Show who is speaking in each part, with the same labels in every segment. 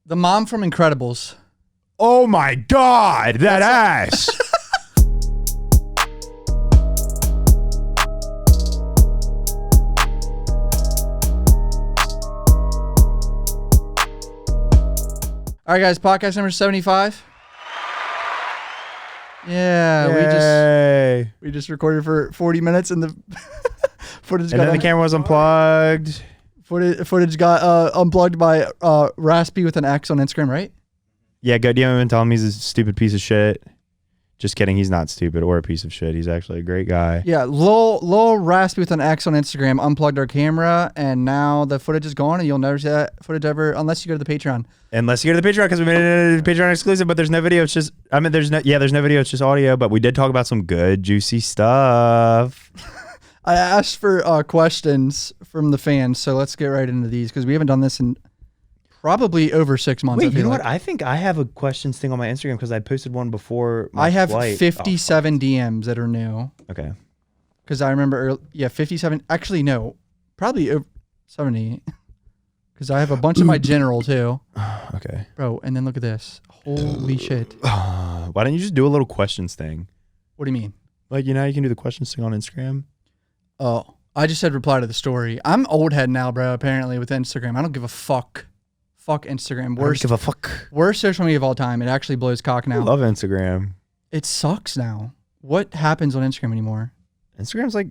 Speaker 1: The mom from Incredibles.
Speaker 2: Oh my God, that ass.
Speaker 1: All right, guys, podcast number 75. Yeah,
Speaker 2: Yay.
Speaker 1: we just recorded for 40 minutes and the footage
Speaker 2: And
Speaker 1: got
Speaker 2: then the camera was unplugged.
Speaker 1: footage got unplugged by Raspy with an X on Instagram, right?
Speaker 2: Yeah, good. You haven't been telling me he's a stupid piece of shit. Just kidding. He's not stupid or a piece of shit. He's actually a great guy.
Speaker 1: Yeah, Lil Raspy with an X on Instagram unplugged our camera, and now the footage is gone, and you'll never see that footage ever unless you go to the Patreon.
Speaker 2: Unless you go to the Patreon, because we made it a Patreon exclusive, but there's no video. It's just, there's no video. It's just audio, but we did talk about some good, juicy stuff.
Speaker 1: I asked for questions from the fans, so let's get right into these, because we haven't done this in probably over 6 months.
Speaker 2: Wait, you know what? I think I have a questions thing on my Instagram because I posted one before my
Speaker 1: I have
Speaker 2: flight.
Speaker 1: 57 DMs that are new.
Speaker 2: Okay.
Speaker 1: Because I remember, 57. Actually, no, probably over 70. Because I have a bunch of my general too.
Speaker 2: Okay.
Speaker 1: Bro, and then look at this. Holy shit.
Speaker 2: Why don't you just do a little questions thing?
Speaker 1: What do you mean?
Speaker 2: Like, you know, you can do the questions thing on Instagram.
Speaker 1: Oh, I just said reply to the story. I'm old head now, bro, apparently, with Instagram. I don't give a fuck. Fuck Instagram.
Speaker 2: Worst. I don't give a fuck.
Speaker 1: Worst social media of all time. It actually blows cock now.
Speaker 2: I love Instagram.
Speaker 1: It sucks now. What happens on Instagram anymore?
Speaker 2: Instagram's like,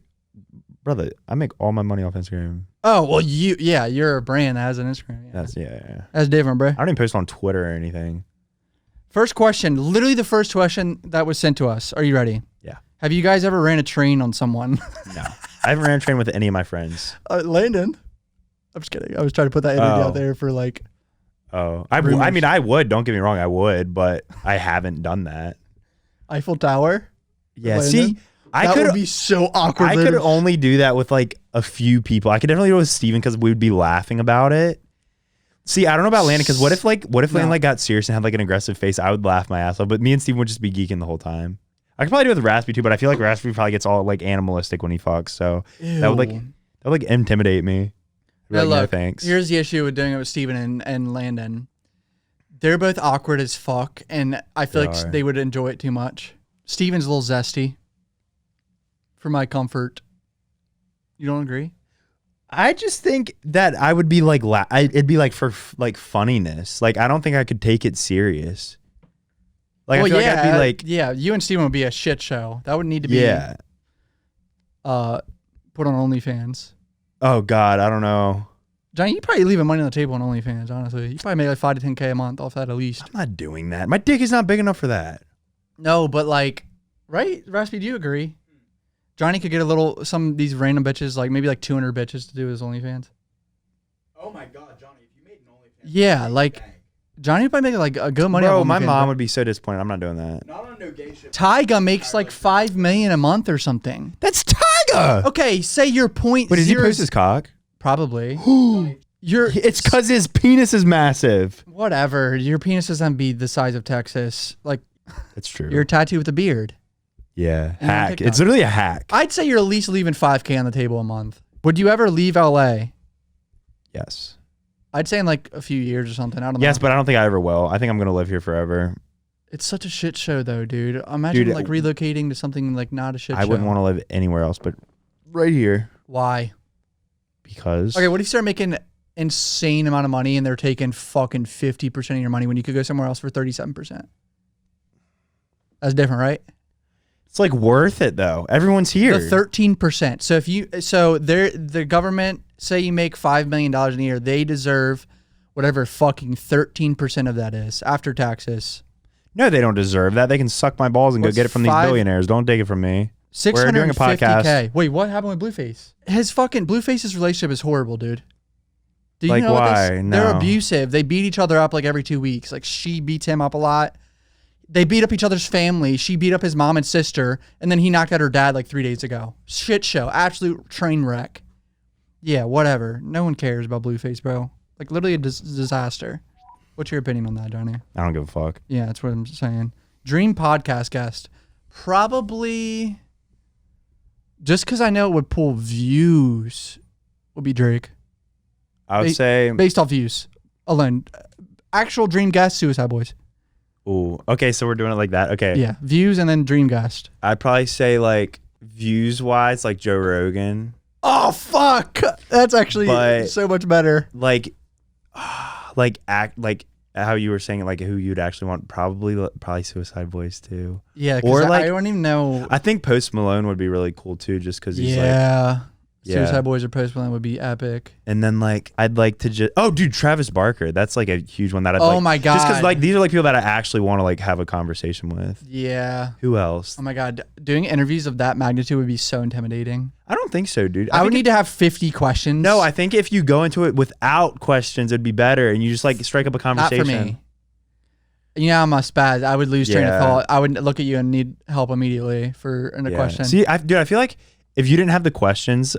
Speaker 2: brother, I make all my money off Instagram.
Speaker 1: Oh, well, you're a brand that has an Instagram. Yeah. That's different, bro.
Speaker 2: I don't even post on Twitter or anything.
Speaker 1: First question, literally the first question that was sent to us. Are you ready?
Speaker 2: Yeah.
Speaker 1: Have you guys ever ran a train on someone?
Speaker 2: No. I haven't ran a train with any of my friends.
Speaker 1: Landon. I'm just kidding. I was trying to put that energy out there for like.
Speaker 2: Oh, I mean, I would. Don't get me wrong, I would, but I haven't done that.
Speaker 1: Eiffel Tower.
Speaker 2: Yeah,
Speaker 1: Landon?
Speaker 2: see,
Speaker 1: that would be so awkward.
Speaker 2: I could only do that with like a few people. I could definitely do it with Steven because we would be laughing about it. See, I don't know about Landon because what if Landon like got serious and had like an aggressive face? I would laugh my ass off, but me and Steven would just be geeking the whole time. I could probably do it with Raspy too, but I feel like Raspy probably gets all like animalistic when he fucks, so that would intimidate me.
Speaker 1: Now,
Speaker 2: like,
Speaker 1: look,
Speaker 2: no, thanks.
Speaker 1: Here's the issue with doing it with Steven and Landon. They're both awkward as fuck, and I feel like they would enjoy it too much. Steven's a little zesty for my comfort. You don't agree?
Speaker 2: I just think that I would be like, it'd be like for like funniness. Like, I don't think I could take it serious. Like, well, I feel like I'd be like,
Speaker 1: yeah, you and Steven would be a shit show. That would need to be put on OnlyFans.
Speaker 2: Oh God, I don't know.
Speaker 1: Johnny, you probably leaving money on the table on OnlyFans, honestly. You probably make like 5 to 10K a month off that at least.
Speaker 2: I'm not doing that. My dick is not big enough for that.
Speaker 1: No, but like, right? Raspy, do you agree? Johnny could get some of these random bitches, like maybe like 200 bitches to do his OnlyFans.
Speaker 3: Oh my God, Johnny, if you made an OnlyFans.
Speaker 1: Yeah, like, Johnny would probably make like a good money
Speaker 2: Bro,
Speaker 1: off OnlyFans.
Speaker 2: my mom would be so disappointed. I'm not doing that.
Speaker 3: Not on no gay shit.
Speaker 1: Tyga makes like $5 million a month or something.
Speaker 2: That's Tyga!
Speaker 1: Okay, say your point.
Speaker 2: Wait, does he post his cock?
Speaker 1: Probably.
Speaker 2: It's because his penis is massive.
Speaker 1: Whatever. Your penis doesn't be the size of Texas. Like,
Speaker 2: that's true.
Speaker 1: You're a tattoo with a beard.
Speaker 2: Yeah, hack. It's literally a hack.
Speaker 1: I'd say you're at least leaving 5K on the table a month. Would you ever leave LA?
Speaker 2: Yes.
Speaker 1: I'd say in like a few years or something. I don't know.
Speaker 2: Yes, but I don't think I ever will. I think I'm gonna live here forever.
Speaker 1: It's such a shit show, though, dude. Imagine like relocating to something like not a shit show.
Speaker 2: I wouldn't want to live anywhere else, but right here.
Speaker 1: Why?
Speaker 2: Because.
Speaker 1: Okay, what if you start making insane amount of money and they're taking fucking 50% of your money when you could go somewhere else for 37%? That's different, right?
Speaker 2: It's like worth it though. Everyone's here.
Speaker 1: The 13%. So the government, say you make $5 million a year, they deserve whatever fucking 13% of that is after taxes.
Speaker 2: No, they don't deserve that. They can suck my balls and go get it from these billionaires. Don't take it from me. We're doing a podcast.
Speaker 1: Wait, what happened with Blueface? Blueface's relationship is horrible, dude. Do you
Speaker 2: like
Speaker 1: know
Speaker 2: why?
Speaker 1: No. They're abusive. They beat each other up like every 2 weeks. Like she beats him up a lot. They beat up each other's family. She beat up his mom and sister, and then he knocked out her dad like 3 days ago. Shit show. Absolute train wreck. Yeah, whatever. No one cares about Blueface, bro. Like literally a disaster. What's your opinion on that, Johnny?
Speaker 2: I don't give a fuck.
Speaker 1: Yeah, that's what I'm saying. Dream podcast guest. Probably just because I know it would pull views would be Drake.
Speaker 2: I would say
Speaker 1: based off views alone. Actual dream guest, Suicide Boys.
Speaker 2: Ooh. Okay, so we're doing it like that. Okay.
Speaker 1: Yeah, views and then dream guest.
Speaker 2: I'd probably say like views wise, like Joe Rogan.
Speaker 1: Oh fuck, that's actually
Speaker 2: But-
Speaker 1: so much better.
Speaker 2: Like act like how you were saying, like who you'd actually want. Probably Suicide Boys too.
Speaker 1: Yeah,
Speaker 2: Or,
Speaker 1: or
Speaker 2: like-
Speaker 1: I don't even know.
Speaker 2: I think Post Malone would be really cool too, just because he's like.
Speaker 1: Yeah.
Speaker 2: Yeah.
Speaker 1: Suicide Boys or Post Malone would be epic.
Speaker 2: And then like I'd like to just dude, Travis Barker. That's like a huge one that I'd
Speaker 1: Oh
Speaker 2: like.
Speaker 1: my God.
Speaker 2: Just because like these are like people that I actually want to like have a conversation with.
Speaker 1: Yeah.
Speaker 2: Who else?
Speaker 1: Oh my God, doing interviews of that magnitude would be so intimidating.
Speaker 2: I don't think so, dude.
Speaker 1: I would
Speaker 2: think
Speaker 1: need to have 50 questions.
Speaker 2: No, I think if you go into it without questions, it'd be better, and you just like strike up a
Speaker 1: not
Speaker 2: conversation.
Speaker 1: for me. You know, I'm a spaz. I would lose train of
Speaker 2: Yeah.
Speaker 1: thought. I would look at you and need help immediately for a question.
Speaker 2: See, dude, I feel like if you didn't have the questions,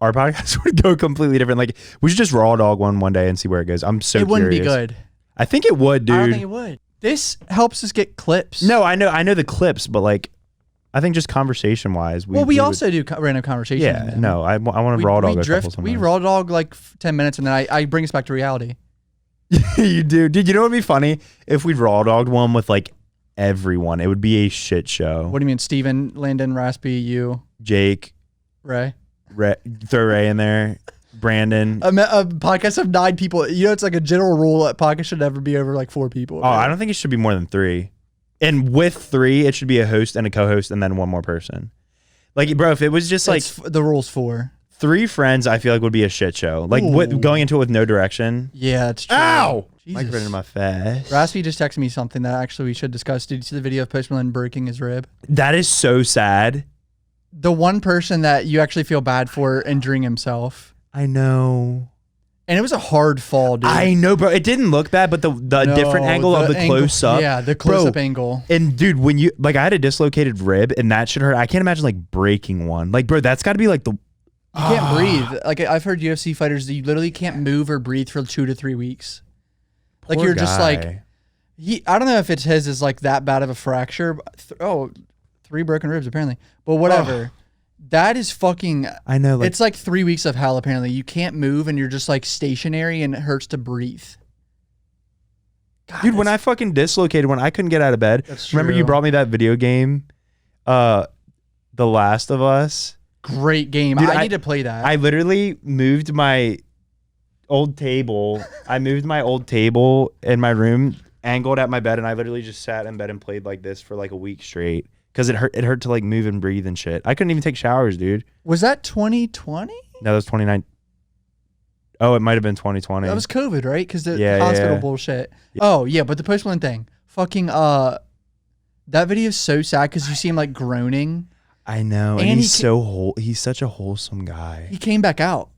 Speaker 2: our podcast would go completely different. Like we should just raw dog one day and see where it goes. I'm so
Speaker 1: it wouldn't
Speaker 2: curious.
Speaker 1: be good.
Speaker 2: I think it would, dude.
Speaker 1: I don't think it would. This helps us get clips.
Speaker 2: No, I know the clips, but like, I think just conversation wise,
Speaker 1: we also do random conversation.
Speaker 2: Yeah, no, I want to raw dog a couple
Speaker 1: We
Speaker 2: sometimes.
Speaker 1: raw dog like 10 minutes and then I bring us back to reality.
Speaker 2: You do, dude. You know what would be funny if we raw dogged one with like everyone? It would be a shit show.
Speaker 1: What do you mean, Steven, Landon, Raspy, you,
Speaker 2: Jake,
Speaker 1: Ray?
Speaker 2: throw Ray in there, Brandon.
Speaker 1: A podcast of 9 people. You know, it's like a general rule that podcast should never be over like 4 people.
Speaker 2: Oh, I don't think it should be more than 3. And with 3, it should be a host and a co-host and then one more person. Like, bro, if it was just like
Speaker 1: the rule's 4.
Speaker 2: 3 friends, I feel like would be a shit show. Like going into it with no direction.
Speaker 1: Yeah, that's true.
Speaker 2: Ow!
Speaker 1: Jesus.
Speaker 2: Microphone in my face.
Speaker 1: Raspy just texted me something that actually we should discuss. Did you see the video of Post Malone breaking his rib?
Speaker 2: That is so sad.
Speaker 1: The one person that you actually feel bad for injuring himself.
Speaker 2: I know.
Speaker 1: And it was a hard fall, dude.
Speaker 2: I know, bro. It didn't look bad, but the different angle of the close up.
Speaker 1: Yeah, the close up angle.
Speaker 2: And dude, when you like, I had a dislocated rib, and that should hurt. I can't imagine like breaking one. Like, bro, that's got to be like the.
Speaker 1: You can't breathe. Like I've heard UFC fighters, you literally can't move or breathe for 2 to 3 weeks. Like
Speaker 2: Poor
Speaker 1: you're just like,
Speaker 2: guy.
Speaker 1: I don't know if it's his is like that bad of a fracture. But 3 broken ribs apparently. But whatever. That is fucking.
Speaker 2: I know. Like,
Speaker 1: it's like 3 weeks of hell apparently. You can't move and you're just like stationary and it hurts to breathe. God,
Speaker 2: dude, when I fucking dislocated one, I couldn't get out of bed.
Speaker 1: That's
Speaker 2: Remember you
Speaker 1: true.
Speaker 2: brought me that video game, The Last of Us.
Speaker 1: Great game.
Speaker 2: Dude,
Speaker 1: I need to play that.
Speaker 2: I literally moved my old table. I moved my old table in my room, angled at my bed, and I literally just sat in bed and played like this for like a week straight because it hurt. It hurt to like move and breathe and shit. I couldn't even take showers, dude.
Speaker 1: Was that 2020?
Speaker 2: No, that was 29. Oh, it might have been 2020.
Speaker 1: That was COVID, right? Because the
Speaker 2: Yeah,
Speaker 1: hospital
Speaker 2: yeah.
Speaker 1: bullshit. Oh yeah, but the Post Malone thing, fucking that video is so sad because you see him like groaning.
Speaker 2: I know, and
Speaker 1: And
Speaker 2: he's he's such a wholesome guy.
Speaker 1: He came back out.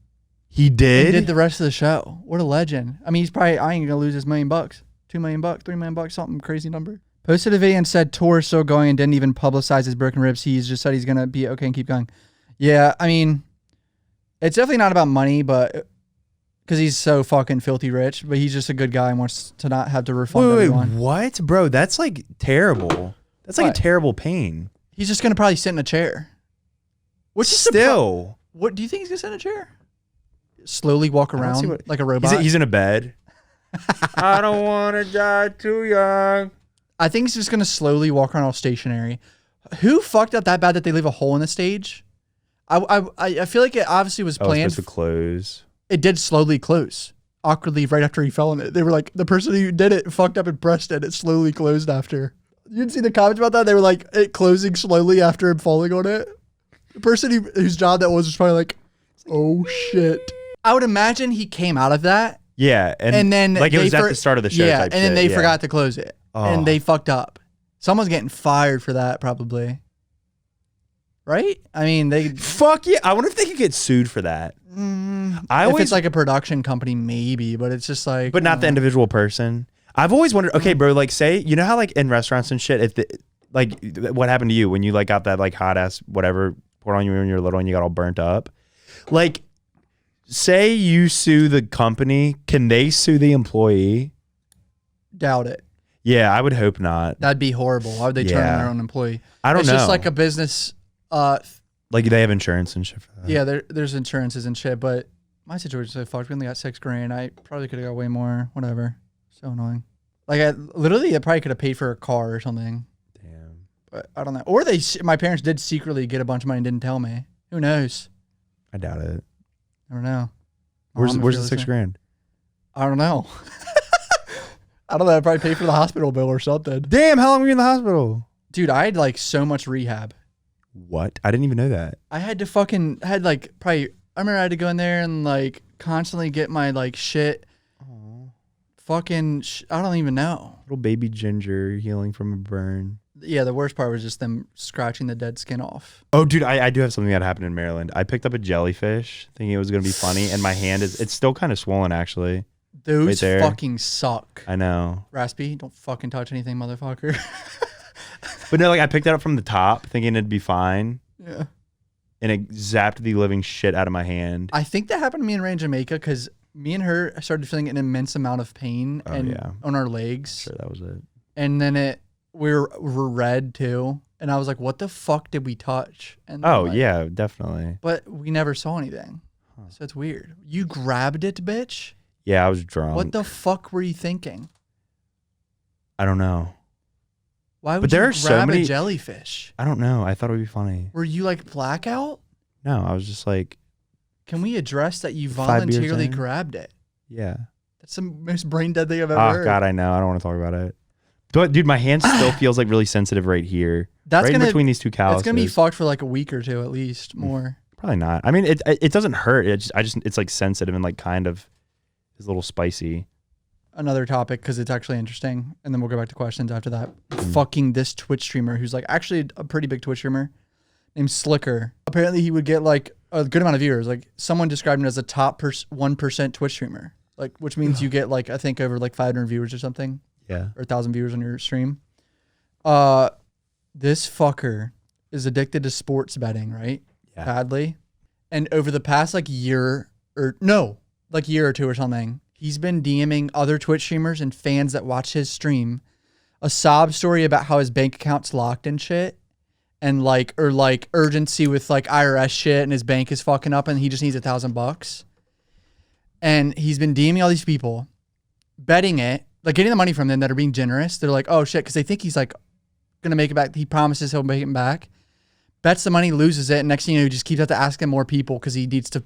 Speaker 2: He
Speaker 1: And
Speaker 2: did.
Speaker 1: did the rest of the show. What a legend. I mean, he's probably I ain't gonna lose his $1 million, $2 million, $3 million, something crazy number. Posted a video and said tour is still going and didn't even publicize his broken ribs. He's just said he's gonna be okay and keep going. Yeah, I mean, it's definitely not about money, but because he's so fucking filthy rich. But he's just a good guy and wants to not have to refund
Speaker 2: Wait,
Speaker 1: everyone.
Speaker 2: what, bro? That's like terrible. That's like
Speaker 1: What?
Speaker 2: a terrible pain.
Speaker 1: He's just gonna probably sit in a chair. Which is
Speaker 2: Still,
Speaker 1: what do you think he's gonna sit in a chair? Slowly walk
Speaker 2: I don't see
Speaker 1: around
Speaker 2: what-
Speaker 1: like a robot.
Speaker 2: he's in a bed. I don't want to die too young.
Speaker 1: I think he's just gonna slowly walk around all stationary. Who fucked up that bad that they leave a hole in the stage? I feel like it obviously was
Speaker 2: Oh, it's
Speaker 1: planned.
Speaker 2: supposed to close.
Speaker 1: It did slowly close awkwardly right after he fell in it. They were like, the person who did it fucked up and pressed it. It slowly closed after. You didn't see the comments about that? They were like, it closing slowly after him falling on it. The person whose job that was probably like, oh shit. I would imagine he came out of that.
Speaker 2: Yeah,
Speaker 1: And then
Speaker 2: like it
Speaker 1: they
Speaker 2: was at the start of the show.
Speaker 1: Yeah,
Speaker 2: type
Speaker 1: and then
Speaker 2: shit,
Speaker 1: they
Speaker 2: yeah.
Speaker 1: forgot to close it.
Speaker 2: Oh.
Speaker 1: And they fucked up. Someone's getting fired for that probably. Right? I mean, they...
Speaker 2: Fuck yeah! I wonder if they could get sued for that. I
Speaker 1: if
Speaker 2: always,
Speaker 1: it's like a production company, maybe, but it's just like...
Speaker 2: but not the individual person. I've always wondered. Okay, bro. Like, say you know how like in restaurants and shit, if like what happened to you when you like got that like hot ass whatever poured on you when you were little and you got all burnt up, like. Say you sue the company, can they sue the employee?
Speaker 1: Doubt it.
Speaker 2: Yeah, I would hope not.
Speaker 1: That'd be horrible. Why would they turn on
Speaker 2: Yeah.
Speaker 1: their own employee?
Speaker 2: I don't
Speaker 1: it's
Speaker 2: know.
Speaker 1: just like a business.
Speaker 2: Like they have insurance and shit for that.
Speaker 1: Yeah, there's insurances and shit, but my situation's so fucked. We only got $6,000. I probably could have got way more. Whatever. So annoying. Like I probably could have paid for a car or something.
Speaker 2: Damn.
Speaker 1: But I don't know. Or my parents did secretly get a bunch of money and didn't tell me. Who knows?
Speaker 2: I doubt it.
Speaker 1: I don't know.
Speaker 2: Where's the $6,000?
Speaker 1: I don't know. I don't know. I'd probably pay for the hospital bill or something.
Speaker 2: Damn, how long were you in the hospital?
Speaker 1: Dude, I had like so much rehab.
Speaker 2: What? I didn't even know that.
Speaker 1: I had to fucking I remember I had to go in there and like constantly get my like shit. Fucking, I don't even know.
Speaker 2: Little baby Ginger healing from a burn.
Speaker 1: Yeah, the worst part was just them scratching the dead skin off.
Speaker 2: Oh, dude, I do have something that happened in Maryland. I picked up a jellyfish thinking it was going to be funny, and my hand it's still kind of swollen, actually.
Speaker 1: Those
Speaker 2: right
Speaker 1: fucking suck.
Speaker 2: I know.
Speaker 1: Raspy, don't fucking touch anything, motherfucker.
Speaker 2: But no, like I picked it up from the top thinking it'd be fine.
Speaker 1: Yeah.
Speaker 2: And it zapped the living shit out of my hand.
Speaker 1: I think that happened to me in Range Jamaica because me and her started feeling an immense amount of pain on our legs.
Speaker 2: Sure, that was it.
Speaker 1: And then we're red too. And I was like, what the fuck did we touch? And
Speaker 2: yeah, definitely.
Speaker 1: But we never saw anything. Huh. So it's weird. You grabbed it, bitch?
Speaker 2: Yeah, I was drunk.
Speaker 1: What the fuck were you thinking?
Speaker 2: I don't know.
Speaker 1: Why would you grab a jellyfish?
Speaker 2: I don't know. I thought it would be funny.
Speaker 1: Were you like blackout?
Speaker 2: No, I was just like...
Speaker 1: Can we address that you voluntarily grabbed it?
Speaker 2: Yeah.
Speaker 1: That's the most brain dead thing I've ever heard.
Speaker 2: Oh, God, I know. I don't want to talk about it. But, dude, my hand still feels like really sensitive right here. Right in between these two calluses.
Speaker 1: It's going to be fucked for like a week or two at least, more.
Speaker 2: Probably not. I mean, it doesn't hurt. It's like sensitive and like kind of is a little spicy.
Speaker 1: Another topic because it's actually interesting, and then we'll go back to questions after that. Fucking this Twitch streamer who's like actually a pretty big Twitch streamer named Slicker. Apparently he would get like a good amount of viewers. Like someone described him as a top 1% Twitch streamer, like which means you get like I think over like 500 viewers or something.
Speaker 2: Yeah.
Speaker 1: Or 1,000 viewers on your stream. This fucker is addicted to sports betting, right?
Speaker 2: Yeah.
Speaker 1: Badly. And over the past like year or two or something, he's been DMing other Twitch streamers and fans that watch his stream a sob story about how his bank account's locked and shit. And like urgency with like IRS shit and his bank is fucking up and he just needs $1,000. And he's been DMing all these people, betting it, like getting the money from them that are being generous. They're like, oh shit, because they think he's like gonna make it back. He promises he'll make it back. Bets the money, loses it, and next thing you know, he just keeps asking more people because he needs to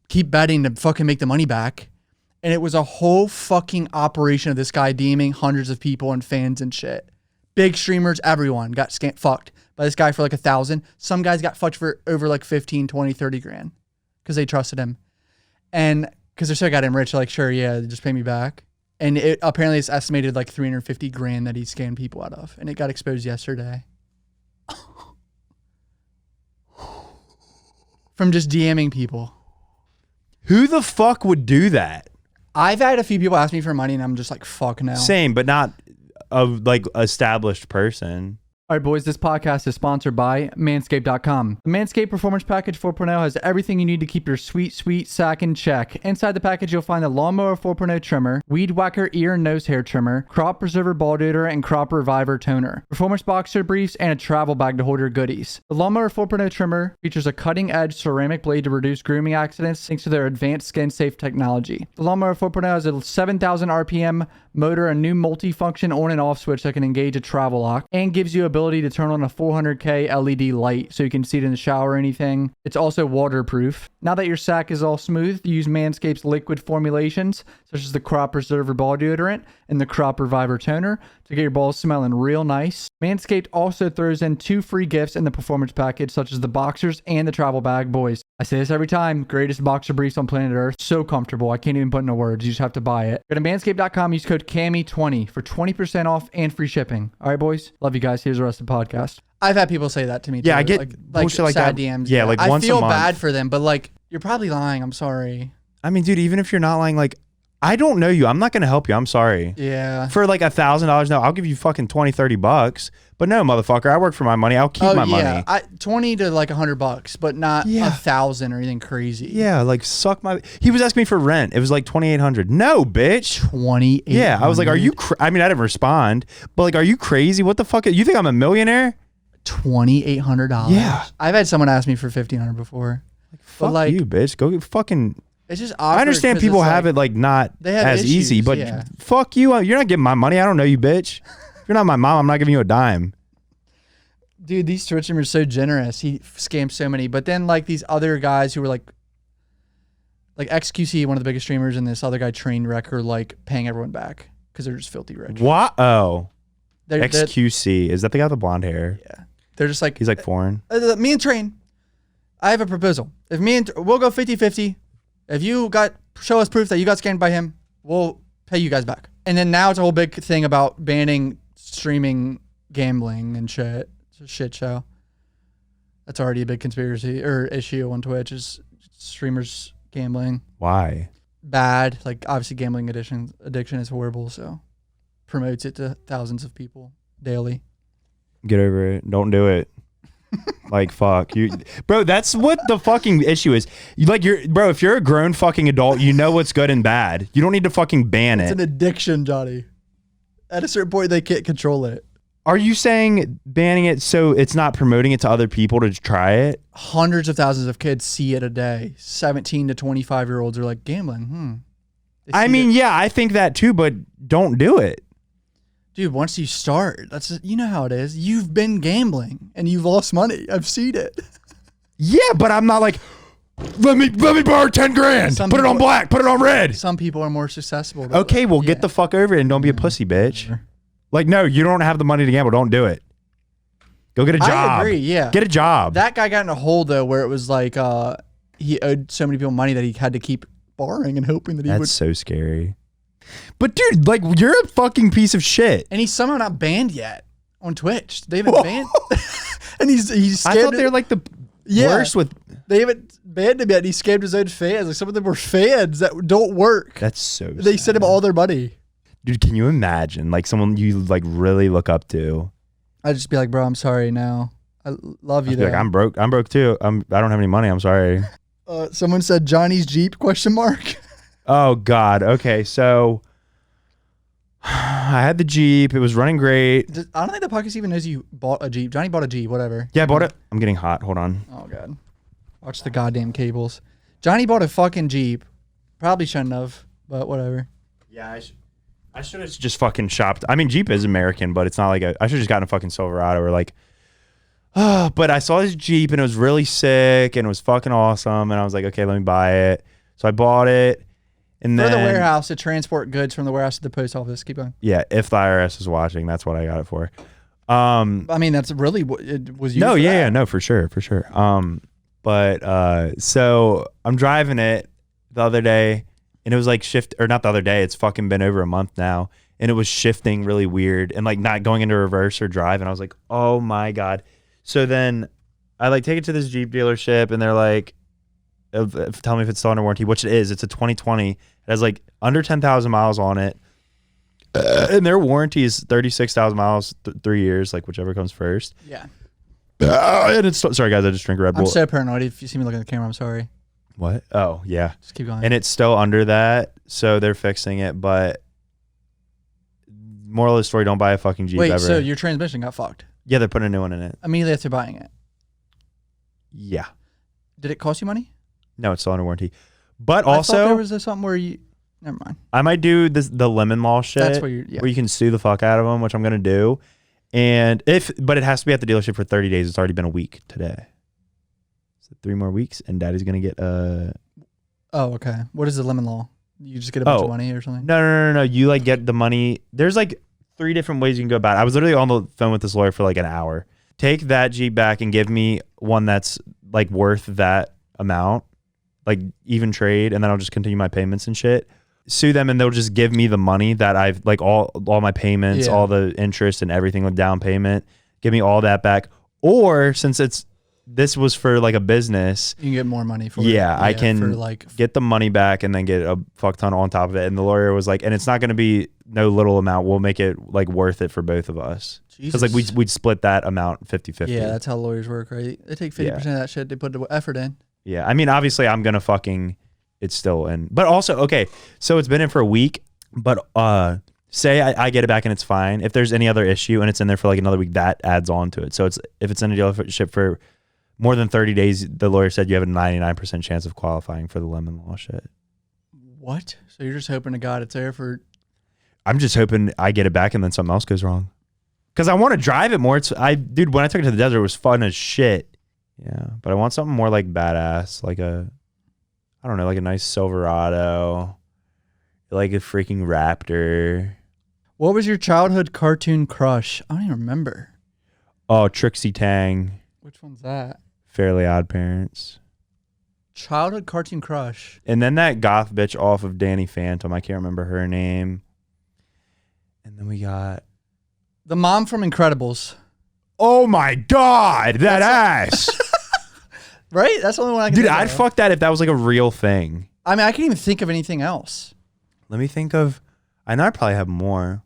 Speaker 1: keep betting to fucking make the money back. And it was a whole fucking operation of this guy DMing hundreds of people and fans and shit. Big streamers, everyone got fucked by this guy for like 1,000. Some guys got fucked for over like 15, 20, 30 grand because they trusted him. And because they're so goddamn rich, they're like, sure, yeah, just pay me back. And it apparently it's estimated like 350 grand that he scammed people out of. And it got exposed yesterday. From just DMing people.
Speaker 2: Who the fuck would do that?
Speaker 1: I've had a few people ask me for money and I'm just like, fuck no.
Speaker 2: Same, but not a like established person.
Speaker 1: All right, boys, this podcast is sponsored by manscaped.com. The Manscaped Performance Package 4.0 has everything you need to keep your sweet, sweet sack in check. Inside the package, you'll find the Lawnmower 4.0 trimmer, Weed Whacker ear and nose hair trimmer, Crop Preserver ball deodorant, and Crop Reviver toner, performance boxer briefs, and a travel bag to hold your goodies. The Lawnmower 4.0 trimmer features a cutting-edge ceramic blade to reduce grooming accidents thanks to their advanced skin-safe technology. The Lawnmower 4.0 has a 7,000 RPM motor, a new multi-function on and off switch that can engage a travel lock, and gives you ability to turn on a 400K LED light so you can see it in the shower or anything. It's also waterproof. Now that your sack is all smooth, use Manscaped's liquid formulations, such as the Crop Preserver ball deodorant and the Crop Reviver toner, to get your balls smelling real nice. Manscaped also throws in 2 free gifts in the performance package, such as the boxers and the travel bag. Boys, I say this every time, greatest boxer briefs on planet Earth. So comfortable, I can't even put into words. You just have to buy it. Go to manscaped.com, use code CAMI20 for 20% off and free shipping. All right, boys, love you guys. Here's the rest of the podcast. I've had people say that to me too.
Speaker 2: Yeah, I get
Speaker 1: like
Speaker 2: sad
Speaker 1: that. DMs.
Speaker 2: Yeah, like once a month.
Speaker 1: I feel bad for them, but like, you're probably lying. I'm sorry.
Speaker 2: I mean, dude, even if you're not lying, like, I don't know you. I'm not going to help you. I'm sorry.
Speaker 1: Yeah.
Speaker 2: For like $1,000, no, I'll give you fucking $20-$30. But no, motherfucker, I work for my money. I'll keep my money.
Speaker 1: 20 to like $100, but not 1,000 or anything crazy.
Speaker 2: Yeah, like suck my. He was asking me for rent. It was like $2,800. No, bitch.
Speaker 1: $2,800.
Speaker 2: Yeah, I was like, are you? I mean, I didn't respond, but like, are you crazy? What the fuck? You think I'm a millionaire?
Speaker 1: $2,800.
Speaker 2: Yeah.
Speaker 1: I've had someone ask me for $1,500 before.
Speaker 2: Fuck you, bitch. Go get fucking
Speaker 1: It's just awkward.
Speaker 2: I understand people have it like not
Speaker 1: they have
Speaker 2: as easy,
Speaker 1: issues,
Speaker 2: but
Speaker 1: yeah.
Speaker 2: fuck you. You're not getting my money. I don't know you, bitch. If you're not my mom, I'm not giving you a dime.
Speaker 1: Dude, these Twitch streamers are so generous. He scammed so many. But then like these other guys who were like XQC, one of the biggest streamers, and this other guy Trainwreck are like paying everyone back because they're just filthy rich.
Speaker 2: What? Oh,
Speaker 1: They're,
Speaker 2: XQC. Is that the guy with the blonde hair?
Speaker 1: yeah. They're just like,
Speaker 2: He's like foreign.
Speaker 1: Me and Train, I have a proposal. If we'll go 50-50. If you show us proof that you got scammed by him, we'll pay you guys back. And then now it's a whole big thing about banning streaming gambling and shit. It's a shit show. That's already a big conspiracy or issue on Twitch is streamers gambling.
Speaker 2: Why?
Speaker 1: Bad. Like obviously gambling addiction is horrible. So promotes it to thousands of people daily.
Speaker 2: Get over it. Don't do it. Like fuck you, bro. That's what the fucking issue is. Bro. If you're a grown fucking adult, you know what's good and bad. You don't need to fucking ban
Speaker 1: It's
Speaker 2: it.
Speaker 1: an addiction, Johnny. At a certain point, they can't control it.
Speaker 2: Are you saying banning it so it's not promoting it to other people to try it?
Speaker 1: Hundreds of thousands of kids see it a day. 17 to 25-year-olds are like gambling.
Speaker 2: I mean, yeah, I think that too, but don't do it.
Speaker 1: Dude, once you start, you know how it is. You've been gambling and you've lost money. I've seen it.
Speaker 2: Yeah, but I'm not like, let me borrow 10 grand. Put it on black. Put it on red.
Speaker 1: Some people are more susceptible.
Speaker 2: Okay, well, get the fuck over it and don't be a pussy, bitch. Like, no, you don't have the money to gamble. Don't do it. Go get a job.
Speaker 1: I agree, yeah.
Speaker 2: Get a job.
Speaker 1: That guy got in a hole, though, where it was like he owed so many people money that he had to keep borrowing and hoping that he would.
Speaker 2: That's so scary. But, dude, like, you're a fucking piece of shit.
Speaker 1: And he's somehow not banned yet on Twitch. They haven't banned. And he's
Speaker 2: I thought they were like the worst with.
Speaker 1: They haven't banned him yet. And he scammed his own fans. Like some of them were fans that don't work.
Speaker 2: That's so
Speaker 1: They
Speaker 2: sad.
Speaker 1: sent him all their money.
Speaker 2: Dude, can you imagine like someone you like really look up to?
Speaker 1: I'd just be like, bro, I'm sorry now. I love you.
Speaker 2: I'd be like, I'm broke. I'm broke too. I don't have any money. I'm sorry.
Speaker 1: Someone said Johnny's Jeep ?
Speaker 2: Oh God. Okay, so I had the Jeep. It was running great.
Speaker 1: I don't think the podcast even knows you bought a Jeep. Johnny bought a Jeep, whatever.
Speaker 2: Yeah, I bought it. I'm getting hot. Hold on.
Speaker 1: Oh God. Watch the goddamn cables. Johnny bought a fucking Jeep. Probably shouldn't have, but whatever.
Speaker 2: Yeah, I should have just fucking shopped. I mean, Jeep is American, but it's not like I should have just gotten a fucking Silverado or like. But I saw this Jeep and it was really sick and it was fucking awesome and I was like, okay, let me buy it. So I bought it. And
Speaker 1: For
Speaker 2: then,
Speaker 1: the warehouse to transport goods from the warehouse to the post office. Keep going.
Speaker 2: Yeah, if the IRS is watching, that's what I got it for.
Speaker 1: I mean, that's really what it was used
Speaker 2: No,
Speaker 1: for.
Speaker 2: yeah, no, for sure. So I'm driving it the other day, and it was like not the other day. It's fucking been over a month now, and it was shifting really weird and like not going into reverse or drive. And I was like, oh my God. So then I like take it to this Jeep dealership, and they're like, tell me if it's still under warranty, which it is. It's a 2020. It has like under 10,000 miles on it. And their warranty is 36,000 miles, 3 years, like whichever comes first.
Speaker 1: Yeah.
Speaker 2: And it's sorry guys, I just drink Red Bull.
Speaker 1: I'm so paranoid. If you see me looking at the camera, I'm sorry.
Speaker 2: What? Oh yeah.
Speaker 1: Just keep going.
Speaker 2: And it's still under that, so they're fixing it. But moral of the story: don't buy a fucking Jeep
Speaker 1: Wait,
Speaker 2: ever.
Speaker 1: so your transmission got fucked?
Speaker 2: Yeah, they're putting a new one in it.
Speaker 1: Immediately after buying it.
Speaker 2: Yeah.
Speaker 1: Did it cost you money?
Speaker 2: No, it's still under warranty. But
Speaker 1: I
Speaker 2: also,
Speaker 1: thought there was something where you. Never mind.
Speaker 2: I might do the lemon law shit.
Speaker 1: That's where where
Speaker 2: you can sue the fuck out of them, which I'm gonna do. But it has to be at the dealership for 30 days. It's already been a week today. So 3 more weeks, and Daddy's gonna get
Speaker 1: Oh, okay. What is the lemon law? You just get a bunch of money or something?
Speaker 2: No. You like get the money. There's like 3 different ways you can go about it. I was literally on the phone with this lawyer for like an hour. Take that Jeep back and give me one that's like worth that amount, like even trade, and then I'll just continue my payments and shit. Sue them and they'll just give me the money that I've like all my payments, all the interest and everything with down payment. Give me all that back. Or since this was for like a business,
Speaker 1: you can get more money for it.
Speaker 2: Yeah, I can
Speaker 1: for like
Speaker 2: get the money back and then get a fuck ton on top of it. And the lawyer was like, and it's not going to be no little amount. We'll make it like worth it for both of us. Because like we'd split that amount 50-50.
Speaker 1: Yeah, that's how lawyers work, right? They take 50% of that shit. They put the effort in.
Speaker 2: Yeah, I mean, obviously I'm going to fucking, it's still in. But also, okay, so it's been in for a week, but say I get it back and it's fine. If there's any other issue and it's in there for like another week, that adds on to it. So if it's in a dealership for more than 30 days, the lawyer said you have a 99% chance of qualifying for the lemon law shit.
Speaker 1: What? So you're just hoping to God it's there for...
Speaker 2: I'm just hoping I get it back and then something else goes wrong. Because I want to drive it more. Dude, when I took it to the desert, it was fun as shit. Yeah, but I want something more like badass, like I don't know, like a nice Silverado, like a freaking Raptor.
Speaker 1: What was your childhood cartoon crush? I don't even remember.
Speaker 2: Oh, Trixie Tang.
Speaker 1: Which one's that?
Speaker 2: Fairly Odd Parents.
Speaker 1: Childhood cartoon crush.
Speaker 2: And then that goth bitch off of Danny Phantom. I can't remember her name. And then we got...
Speaker 1: The mom from Incredibles.
Speaker 2: Oh my God, that ass.
Speaker 1: Right? That's the only one I can
Speaker 2: Dude,
Speaker 1: think
Speaker 2: I'd
Speaker 1: of.
Speaker 2: fuck that if that was like a real thing.
Speaker 1: I mean, I can't even think of anything else.
Speaker 2: Let me think of... I know I probably have more.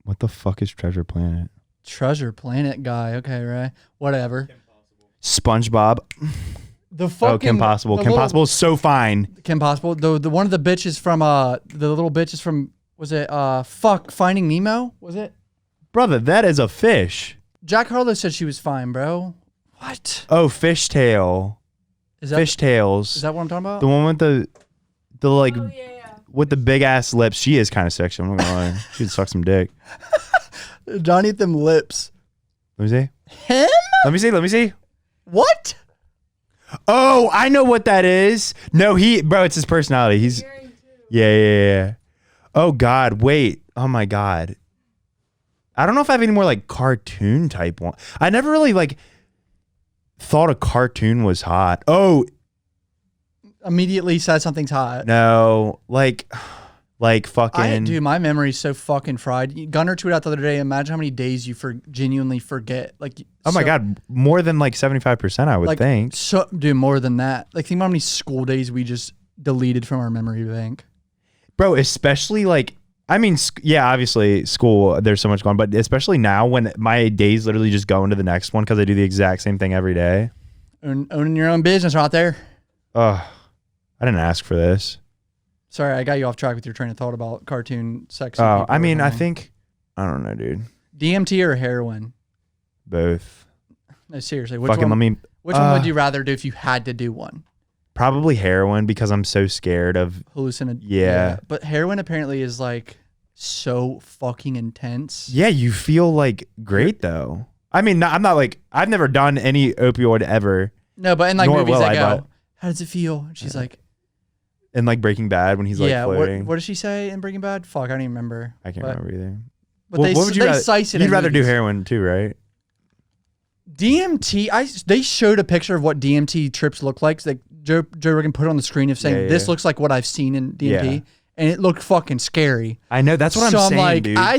Speaker 2: What the fuck is Treasure Planet?
Speaker 1: Treasure Planet guy. Okay, right. Whatever.
Speaker 2: SpongeBob.
Speaker 1: The fucking...
Speaker 2: Oh, Kim Possible. Kim Possible is so fine.
Speaker 1: Kim Possible. The one of the bitches from... the little bitches from... Was it... Finding Nemo? Was it?
Speaker 2: Brother, that is a fish.
Speaker 1: Jack Harlow said she was fine, bro. What?
Speaker 2: Oh, Fishtail.
Speaker 1: Is that...
Speaker 2: Fishtails.
Speaker 1: Is that what I'm talking about?
Speaker 2: The one with the like... With the big ass lips. She is kind of sexy. I'm not gonna lie. She'd suck some dick.
Speaker 1: Johnny with them lips.
Speaker 2: Let me see.
Speaker 1: Him?
Speaker 2: Let me see.
Speaker 1: What?
Speaker 2: Oh, I know what that is. No, bro, it's his personality. He's... Yeah. Oh, God. Wait. Oh, my God. I don't know if I have any more, like, cartoon type one. I never really, like, thought a cartoon was hot. Oh.
Speaker 1: Immediately said something's hot.
Speaker 2: No. Like fucking...
Speaker 1: Dude, my memory's so fucking fried. Gunner tweeted out the other day, imagine how many days you genuinely forget. Like,
Speaker 2: Oh, my God. More than, like, 75%, I would think.
Speaker 1: So, dude, more than that. Like, think about how many school days we just deleted from our memory bank.
Speaker 2: Bro, especially, like... I mean, yeah, obviously school, there's so much going, but especially now when my days literally just go into the next one because I do the exact same thing every day.
Speaker 1: Owning your own business right there.
Speaker 2: Oh, I didn't ask for this.
Speaker 1: Sorry, I got you off track with your train of thought about cartoon sex.
Speaker 2: Oh, I mean, I think, I don't know, dude.
Speaker 1: DMT or heroin?
Speaker 2: Both.
Speaker 1: No, seriously. Which
Speaker 2: Fucking
Speaker 1: one,
Speaker 2: let me...
Speaker 1: Which one would you rather do if you had to do one?
Speaker 2: Probably heroin because I'm so scared of...
Speaker 1: Yeah. But heroin apparently is like so fucking intense.
Speaker 2: Yeah, you feel like great though. I mean, I'm not like... I've never done any opioid ever.
Speaker 1: No, but in like
Speaker 2: Nor
Speaker 1: movies
Speaker 2: will
Speaker 1: they
Speaker 2: I,
Speaker 1: go,
Speaker 2: but-
Speaker 1: how does it feel? And she's like...
Speaker 2: In like Breaking Bad when he's like floating.
Speaker 1: What does she say in Breaking Bad? Fuck, I don't even remember.
Speaker 2: I can't remember either.
Speaker 1: But
Speaker 2: Well, what would you
Speaker 1: they
Speaker 2: rather,
Speaker 1: slice it
Speaker 2: You'd
Speaker 1: in
Speaker 2: rather do
Speaker 1: movies.
Speaker 2: heroin too, right?
Speaker 1: DMT, they showed a picture of what DMT trips look like. Like Joe Rogan put it on the screen of saying, this looks like what I've seen in DMT.
Speaker 2: Yeah.
Speaker 1: And it looked fucking scary.
Speaker 2: I know, that's what
Speaker 1: So
Speaker 2: I'm saying,
Speaker 1: like,
Speaker 2: dude.
Speaker 1: I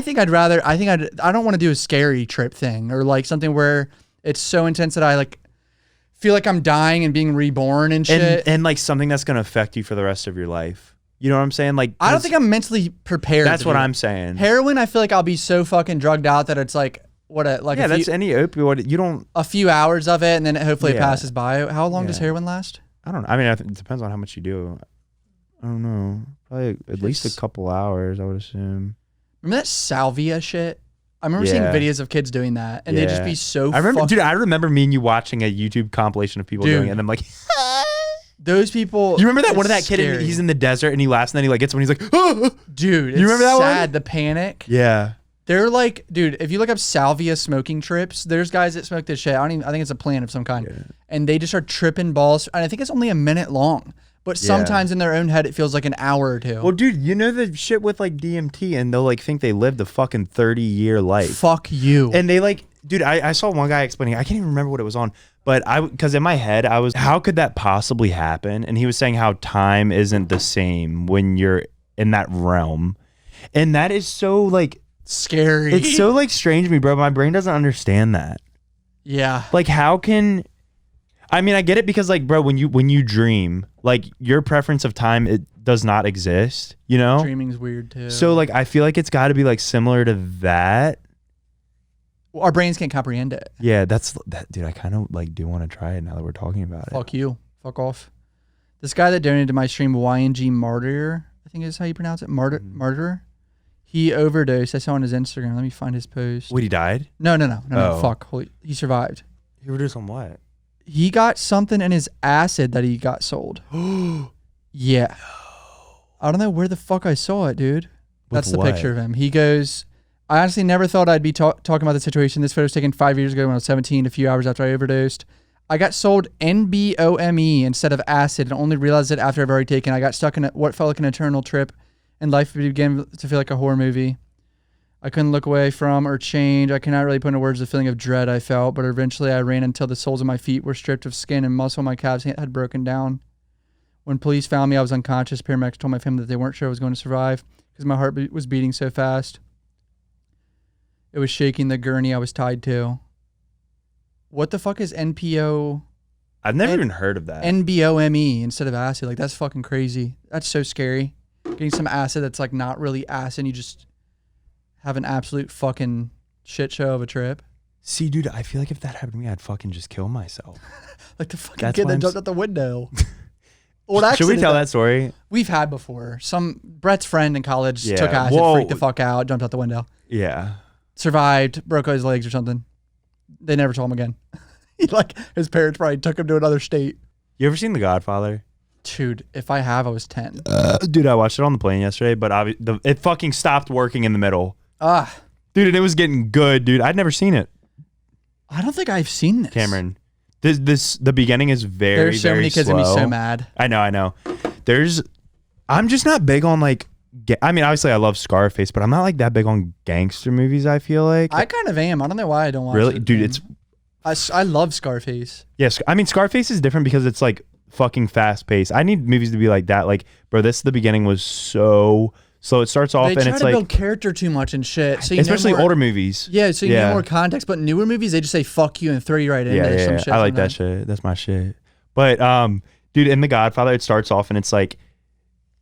Speaker 1: don't want to do a scary trip thing or like something where it's so intense that I like feel like I'm dying and being reborn and shit.
Speaker 2: And like something that's going to affect you for the rest of your life. You know what I'm saying? Like,
Speaker 1: I don't think I'm mentally prepared.
Speaker 2: That's what
Speaker 1: do it.
Speaker 2: I'm saying.
Speaker 1: Heroin, I feel like I'll be so fucking drugged out that it's like,
Speaker 2: yeah, that's any opioid. You don't...
Speaker 1: A few hours of it and then hopefully it
Speaker 2: Yeah.
Speaker 1: passes by. How long does heroin last?
Speaker 2: I don't know. I mean, it depends on how much you do. I don't know. Probably at least a couple hours, I would assume.
Speaker 1: Remember that salvia shit? I remember seeing videos of kids doing that, and they'd just be so.
Speaker 2: I remember me and you watching a YouTube compilation of people doing it, and I'm like,
Speaker 1: those people.
Speaker 2: You remember that one of that kid? He's in the desert and he laughs, and then he like gets when he's like, oh!
Speaker 1: Dude,
Speaker 2: you remember that
Speaker 1: sad,
Speaker 2: one?
Speaker 1: The panic.
Speaker 2: Yeah.
Speaker 1: They're like, dude, if you look up salvia smoking trips, there's guys that smoke this shit. I think it's a plant of some kind, and they just are tripping balls. And I think it's only a minute long. But sometimes in their own head, it feels like an hour or two.
Speaker 2: Well, dude, you know the shit with like DMT and they'll like think they lived a fucking 30-year life.
Speaker 1: Fuck you.
Speaker 2: And they like, dude, I saw one guy explaining, I can't even remember what it was on, but because in my head, I was, how could that possibly happen? And he was saying how time isn't the same when you're in that realm. And that is so like
Speaker 1: scary.
Speaker 2: It's so like strange to me, bro. My brain doesn't understand that.
Speaker 1: Yeah.
Speaker 2: Like how can... I mean, I get it because like, bro, when you dream, like your preference of time, it does not exist, you know?
Speaker 1: Dreaming's weird too.
Speaker 2: So like, I feel like it's got to be like similar to that.
Speaker 1: Well, our brains can't comprehend it.
Speaker 2: Yeah, that's that, dude. I kind of like do want to try it now that we're talking about it.
Speaker 1: Fuck you. Fuck off. This guy that donated to my stream, YNG Martyr, I think is how you pronounce it. Martyr. He overdosed. I saw on his Instagram. Let me find his post.
Speaker 2: Wait, he died?
Speaker 1: No. Fuck. He survived.
Speaker 2: He overdosed on what?
Speaker 1: He got something in his acid that he got sold. Yeah. I don't know where the fuck I saw it, dude. That's the
Speaker 2: what?
Speaker 1: picture of him. He goes, I honestly never thought I'd be talking about the situation. This photo was taken 5 years ago when I was 17, a few hours after I overdosed. I got sold NBOME instead of acid and only realized it after I've already taken. I got stuck in what felt like an eternal trip, and life began to feel like a horror movie. I couldn't look away from or change. I cannot really put into words the feeling of dread I felt, but eventually I ran until the soles of my feet were stripped of skin and muscle. My calves had broken down. When police found me, I was unconscious. Paramedics told my family that they weren't sure I was going to survive because my heart was beating so fast. It was shaking the gurney I was tied to. What the fuck is NPO?
Speaker 2: I've never even heard of that.
Speaker 1: NBOME instead of acid. Like, that's fucking crazy. That's so scary. Getting some acid that's like not really acid and you just have an absolute fucking shit show of a trip.
Speaker 2: See, dude, I feel like if that happened to me, I'd fucking just kill myself.
Speaker 1: Like the fucking
Speaker 2: That's
Speaker 1: kid
Speaker 2: why
Speaker 1: that
Speaker 2: I'm
Speaker 1: jumped out the window. What
Speaker 2: Should we
Speaker 1: accident
Speaker 2: tell that story?
Speaker 1: We've had before. Brett's friend in college
Speaker 2: Yeah.
Speaker 1: took acid,
Speaker 2: Whoa.
Speaker 1: freaked the fuck out, jumped out the window.
Speaker 2: Yeah.
Speaker 1: Survived, broke his legs or something. They never saw him again. His parents probably took him to another state.
Speaker 2: You ever seen The Godfather?
Speaker 1: Dude, if I have, I was 10.
Speaker 2: Dude, I watched it on the plane yesterday, but it fucking stopped working in the middle.
Speaker 1: Ah,
Speaker 2: Dude, and it was getting good, dude. I'd never seen it.
Speaker 1: I don't think I've seen this.
Speaker 2: Cameron, the beginning is very,
Speaker 1: There's so
Speaker 2: very
Speaker 1: many kids
Speaker 2: slow.
Speaker 1: gonna be so mad.
Speaker 2: I know. I'm just not big on like, I mean, obviously I love Scarface, but I'm not like that big on gangster movies, I feel like.
Speaker 1: I kind of am. I don't know why I don't watch
Speaker 2: Really?
Speaker 1: it.
Speaker 2: Dude,
Speaker 1: man.
Speaker 2: it's...
Speaker 1: I love Scarface.
Speaker 2: Yes, I mean, Scarface is different because it's like fucking fast paced. I need movies to be like that. Like, bro, the beginning was so slow. It starts off
Speaker 1: They
Speaker 2: and
Speaker 1: try
Speaker 2: it's
Speaker 1: to
Speaker 2: like...
Speaker 1: build character too much and shit. So you
Speaker 2: especially
Speaker 1: know more,
Speaker 2: older movies.
Speaker 1: Yeah, so you know more context. But newer movies, they just say fuck you and throw you right in there. Some shit
Speaker 2: I like that shit. That's my shit. But dude, in The Godfather, it starts off and it's like,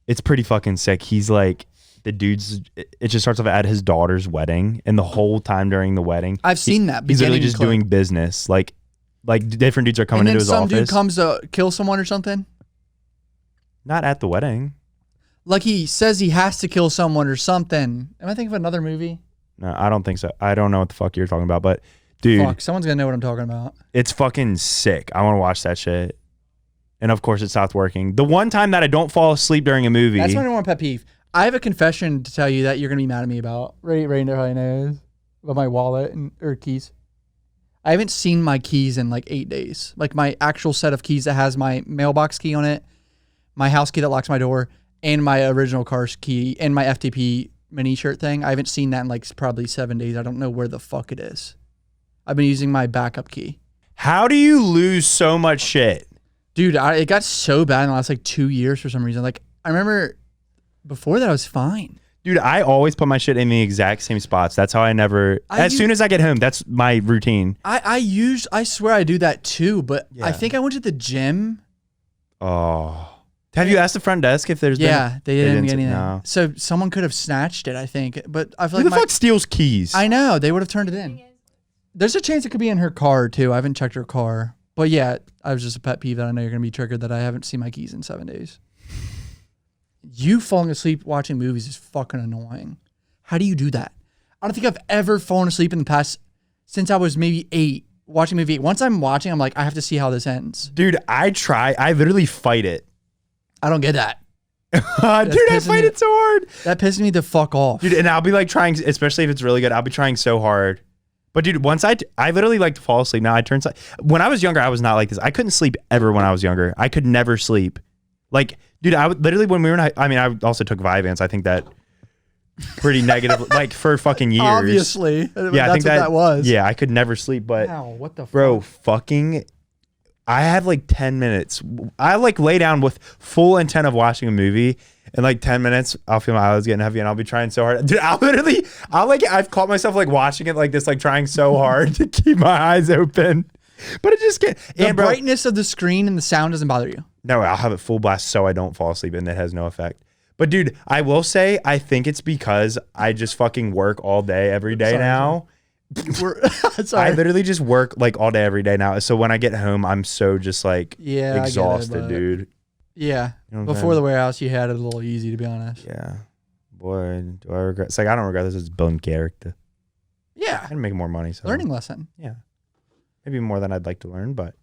Speaker 2: it's pretty fucking sick. He's like, it just starts off at his daughter's wedding, and the whole time during the wedding,
Speaker 1: I've seen that.
Speaker 2: He's literally
Speaker 1: beginning
Speaker 2: just
Speaker 1: clip.
Speaker 2: doing business. Like different dudes are coming
Speaker 1: And then
Speaker 2: into his
Speaker 1: some
Speaker 2: office.
Speaker 1: dude comes to kill someone or something.
Speaker 2: Not at the wedding.
Speaker 1: Like he says he has to kill someone or something. Am I thinking of another movie?
Speaker 2: No, I don't think so. I don't know what the fuck you're talking about, but dude,
Speaker 1: Fuck, someone's gonna know what I'm talking about.
Speaker 2: it's fucking sick. I want to watch that shit. And of course, it stopped working. The one time that I don't fall asleep during a movie.
Speaker 1: That's my number one pet peeve. I have a confession to tell you that you're gonna be mad at me about. Right there, how I know about my wallet or keys. I haven't seen my keys in like 8 days. Like my actual set of keys that has my mailbox key on it, my house key that locks my door, and my original car's key, and my FTP mini shirt thing. I haven't seen that in like probably 7 days. I don't know where the fuck it is. I've been using my backup key.
Speaker 2: How do you lose so much shit?
Speaker 1: Dude, it got so bad in the last like 2 years for some reason. Like I remember before that I was fine.
Speaker 2: Dude, I always put my shit in the exact same spots. That's how I never... soon as I get home, that's my routine.
Speaker 1: I swear I do that too, but
Speaker 2: Yeah.
Speaker 1: I think I went to the gym.
Speaker 2: Oh. Have you asked the front desk if there's...
Speaker 1: Yeah, they didn't get anything.
Speaker 2: No.
Speaker 1: So someone could have snatched it, I think. But I feel
Speaker 2: Who
Speaker 1: like
Speaker 2: the fuck steals keys?
Speaker 1: I know, they would have turned it in. There's a chance it could be in her car too. I haven't checked her car. But yeah, I was just a pet peeve that I know you're going to be triggered that I haven't seen my keys in 7 days. You falling asleep watching movies is fucking annoying. How do you do that? I don't think I've ever fallen asleep in the past, since I was maybe 8, watching a movie. Once I'm watching, I'm like, I have to see how this ends.
Speaker 2: Dude, I literally fight it.
Speaker 1: I don't get that.
Speaker 2: Dude, I fight it so hard.
Speaker 1: That pisses me the fuck off.
Speaker 2: Dude, and I'll be like trying, especially if it's really good, I'll be trying so hard. But dude, once I literally like to fall asleep. Now I turn, when I was younger, I was not like this. I couldn't sleep ever when I was younger. I could never sleep. Like, dude, I would literally, when we were in, I mean, I also took Vyvanse. I think that pretty negative, like for fucking years.
Speaker 1: Obviously.
Speaker 2: Yeah,
Speaker 1: That's
Speaker 2: I think
Speaker 1: what that was.
Speaker 2: Yeah, I could never sleep, but
Speaker 1: Wow, what the fuck?
Speaker 2: bro, fucking, I have like 10 minutes. I like lay down with full intent of watching a movie. In like 10 minutes, I'll feel my eyelids getting heavy and I'll be trying so hard. Dude, I've caught myself like watching it like this, like trying so hard to keep my eyes open. But it just can't.
Speaker 1: The brightness of the screen and the sound doesn't bother you.
Speaker 2: No, I'll have it full blast so I don't fall asleep and it has no effect. But dude, I will say, I think it's because I just fucking work all day, every day now.
Speaker 1: Sorry.
Speaker 2: I literally just work like all day, every day now. So when I get home, I'm so just like exhausted, dude.
Speaker 1: Yeah.
Speaker 2: You know what I'm
Speaker 1: Before
Speaker 2: saying?
Speaker 1: the warehouse, you had it a little easy, to be honest.
Speaker 2: Yeah. Boy, do I regret. It's like, I don't regret this. It's building character.
Speaker 1: Yeah.
Speaker 2: I can make more money. So.
Speaker 1: Learning lesson.
Speaker 2: Yeah. Maybe more than I'd like to learn, but.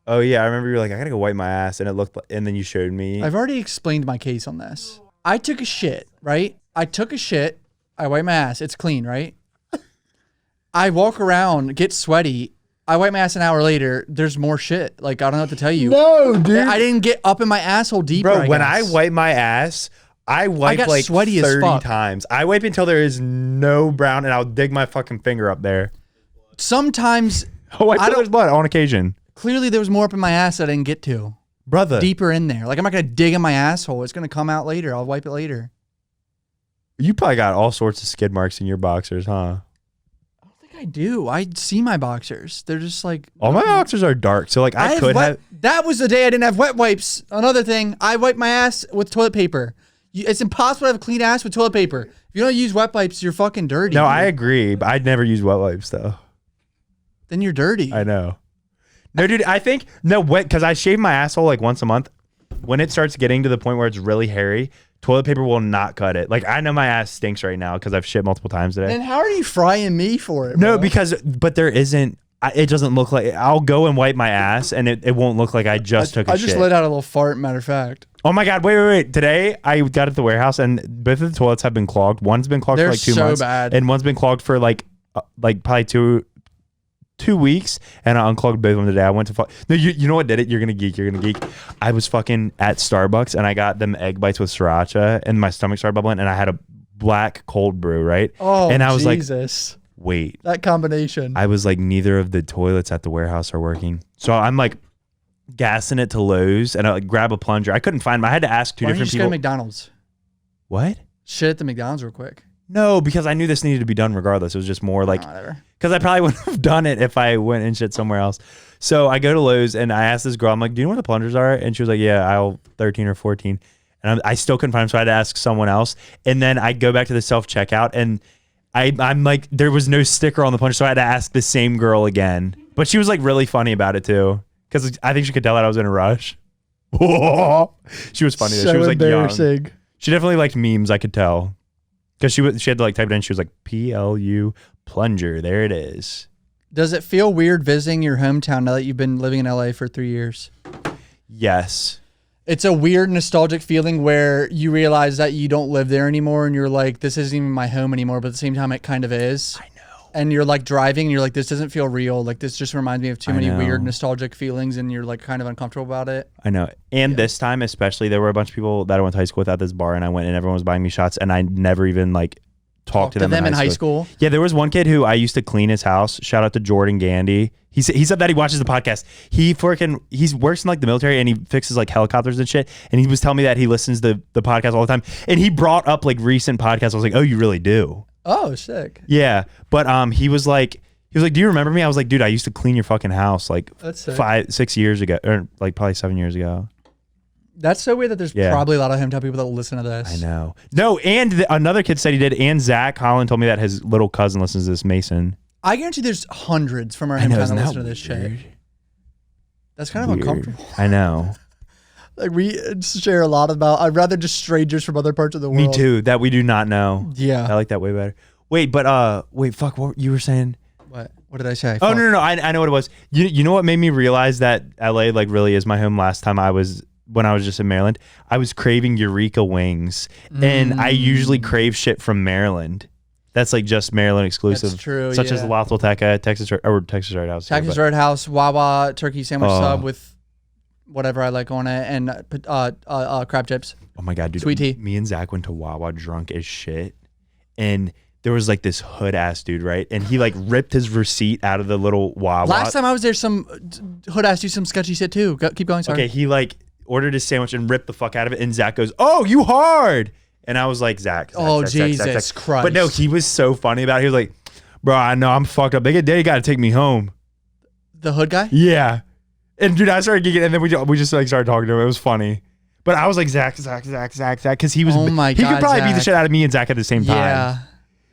Speaker 2: Oh, yeah. I remember you were like, I got to go wipe my ass. And it looked like, and then you showed me.
Speaker 1: I've already explained my case on this. I took a shit, right? I took a shit. I wipe my ass. It's clean, right? I walk around, get sweaty. I wipe my ass an hour later. There's more shit. Like, I don't know what to tell you.
Speaker 2: No, dude.
Speaker 1: I didn't get up in my asshole deeper.
Speaker 2: Bro, when I wipe my ass, I wipe like
Speaker 1: sweaty
Speaker 2: 30
Speaker 1: as fuck.
Speaker 2: times. I wipe until there is no brown, and I'll dig my fucking finger up there.
Speaker 1: Sometimes
Speaker 2: I wipe till there's blood on occasion.
Speaker 1: clearly there was more up in my ass that I didn't get to.
Speaker 2: Brother.
Speaker 1: Deeper in there. Like, I'm not going to dig in my asshole. It's going to come out later. I'll wipe it later.
Speaker 2: You probably got all sorts of skid marks in your boxers, huh?
Speaker 1: I don't think I do. I see my boxers. They're just like...
Speaker 2: All my boxers are dark, so like I could have...
Speaker 1: That was the day I didn't have wet wipes. Another thing, I wipe my ass with toilet paper. It's impossible to have a clean ass with toilet paper. If you don't use wet wipes, you're fucking dirty.
Speaker 2: No, I agree, but I'd never use wet wipes, though.
Speaker 1: Then you're dirty.
Speaker 2: I know. No, dude, I think... No, because I shave my asshole like once a month. When it starts getting to the point where it's really hairy, toilet paper will not cut it. Like, I know my ass stinks right now because I've shit multiple times today.
Speaker 1: Then how are you frying me for it,
Speaker 2: No,
Speaker 1: bro?
Speaker 2: but there isn't... It doesn't look like... I'll go and wipe my ass, and it won't look like I just took a shit.
Speaker 1: I just let out a little fart, matter of fact.
Speaker 2: Oh my God, wait. Today, I got at the warehouse, and both of the toilets have been clogged. One's been clogged for like 2 months.
Speaker 1: Bad.
Speaker 2: And one's been clogged for like probably two weeks, and I unclogged both of them today. I went to no, you know what did it? You're gonna geek. I was fucking at Starbucks, and I got them egg bites with sriracha, and my stomach started bubbling, and I had a black cold brew, right?
Speaker 1: Oh,
Speaker 2: and I was
Speaker 1: Jesus.
Speaker 2: like, wait,
Speaker 1: that combination.
Speaker 2: I was like, neither of the toilets at the warehouse are working, so I'm like gassing it to Lowe's, and I like grab a plunger. I couldn't find them. I had to ask two
Speaker 1: Why don't you
Speaker 2: different
Speaker 1: just
Speaker 2: people.
Speaker 1: go to McDonald's?
Speaker 2: What?
Speaker 1: Shit at the McDonald's real quick.
Speaker 2: No, because I knew this needed to be done regardless. It was just more like,
Speaker 1: whatever.
Speaker 2: because I probably wouldn't have done it if I went and shit somewhere else. So I go to Lowe's and I asked this girl, I'm like, do you know where the plungers are? And she was like, yeah, aisle 13 or 14. And I still couldn't find them, so I had to ask someone else. And then I go back to the self-checkout, and I'm like, there was no sticker on the plunger, so I had to ask the same girl again. But she was like really funny about it too, because I think she could tell that I was in a rush. She was funny.
Speaker 1: So
Speaker 2: she was like young.
Speaker 1: embarrassing.
Speaker 2: She definitely liked memes, I could tell. Because she had to like type it in. She was like, PLU plunger. There it is.
Speaker 1: Does it feel weird visiting your hometown now that you've been living in LA for 3 years?
Speaker 2: Yes.
Speaker 1: It's a weird nostalgic feeling where you realize that you don't live there anymore, and you're like, this isn't even my home anymore, but at the same time it kind of is.
Speaker 2: I know.
Speaker 1: And you're like driving and you're like, this doesn't feel real. Like, this just reminds me of too many weird nostalgic feelings, and you're like kind of uncomfortable about it.
Speaker 2: I know. And this time especially, there were a bunch of people that I went to high school with at this bar, and I went and everyone was buying me shots, and I never even like talked to them
Speaker 1: in high school.
Speaker 2: Yeah, there was one kid who I used to clean his house. Shout out to Jordan Gandy. He said that he watches the podcast. He works in like the military, and he fixes like helicopters and shit. And he was telling me that he listens to the podcast all the time. And he brought up like recent podcasts. I was like, oh, you really do?
Speaker 1: Oh, sick.
Speaker 2: Yeah. But he was like, do you remember me? I was like, dude, I used to clean your fucking house like 5-6 years ago, or like probably 7 years ago.
Speaker 1: That's so weird that there's probably a lot of hometown people that will listen to this.
Speaker 2: I know. No, and another kid said he did, and Zach Holland told me that his little cousin listens to this, Mason.
Speaker 1: I guarantee there's hundreds from our hometown that listen to this shit. That's kind of uncomfortable.
Speaker 2: I know.
Speaker 1: Like, we share a lot about, I'd rather just strangers from other parts of the world.
Speaker 2: Me too, that we do not know.
Speaker 1: Yeah.
Speaker 2: I like that way better. Wait, but fuck, what you were saying?
Speaker 1: What did I say?
Speaker 2: Oh, no. I know what it was. You know what made me realize that LA like really is my home last time when I was just in Maryland? I was craving Eureka wings, and I usually crave shit from Maryland. That's like just Maryland exclusive.
Speaker 1: That's true,
Speaker 2: Such as La Teca, Texas Roadhouse.
Speaker 1: Texas Roadhouse, Wawa turkey sandwich sub with whatever I like on it, and crab chips.
Speaker 2: Oh my God, dude.
Speaker 1: Sweet tea.
Speaker 2: Me and Zach went to Wawa drunk as shit, and there was like this hood ass dude, right? And he like ripped his receipt out of the little Wawa.
Speaker 1: Last time I was there, some hood ass do some sketchy shit too. Keep going, sorry.
Speaker 2: Okay, he like ordered his sandwich and ripped the fuck out of it, and Zach goes, "Oh, you hard." And I was like, Zach.
Speaker 1: Jesus Christ.
Speaker 2: But no, he was so funny about it. He was like, bro, I know I'm fucked up. They got to take me home.
Speaker 1: The hood guy?
Speaker 2: Yeah. And dude, I started giggling, and then we just like started talking to him. It was funny. But I was like, Zach, because he was,
Speaker 1: oh my God,
Speaker 2: he could probably
Speaker 1: Zach.
Speaker 2: beat the shit out of me and Zach at the same time.
Speaker 1: Yeah.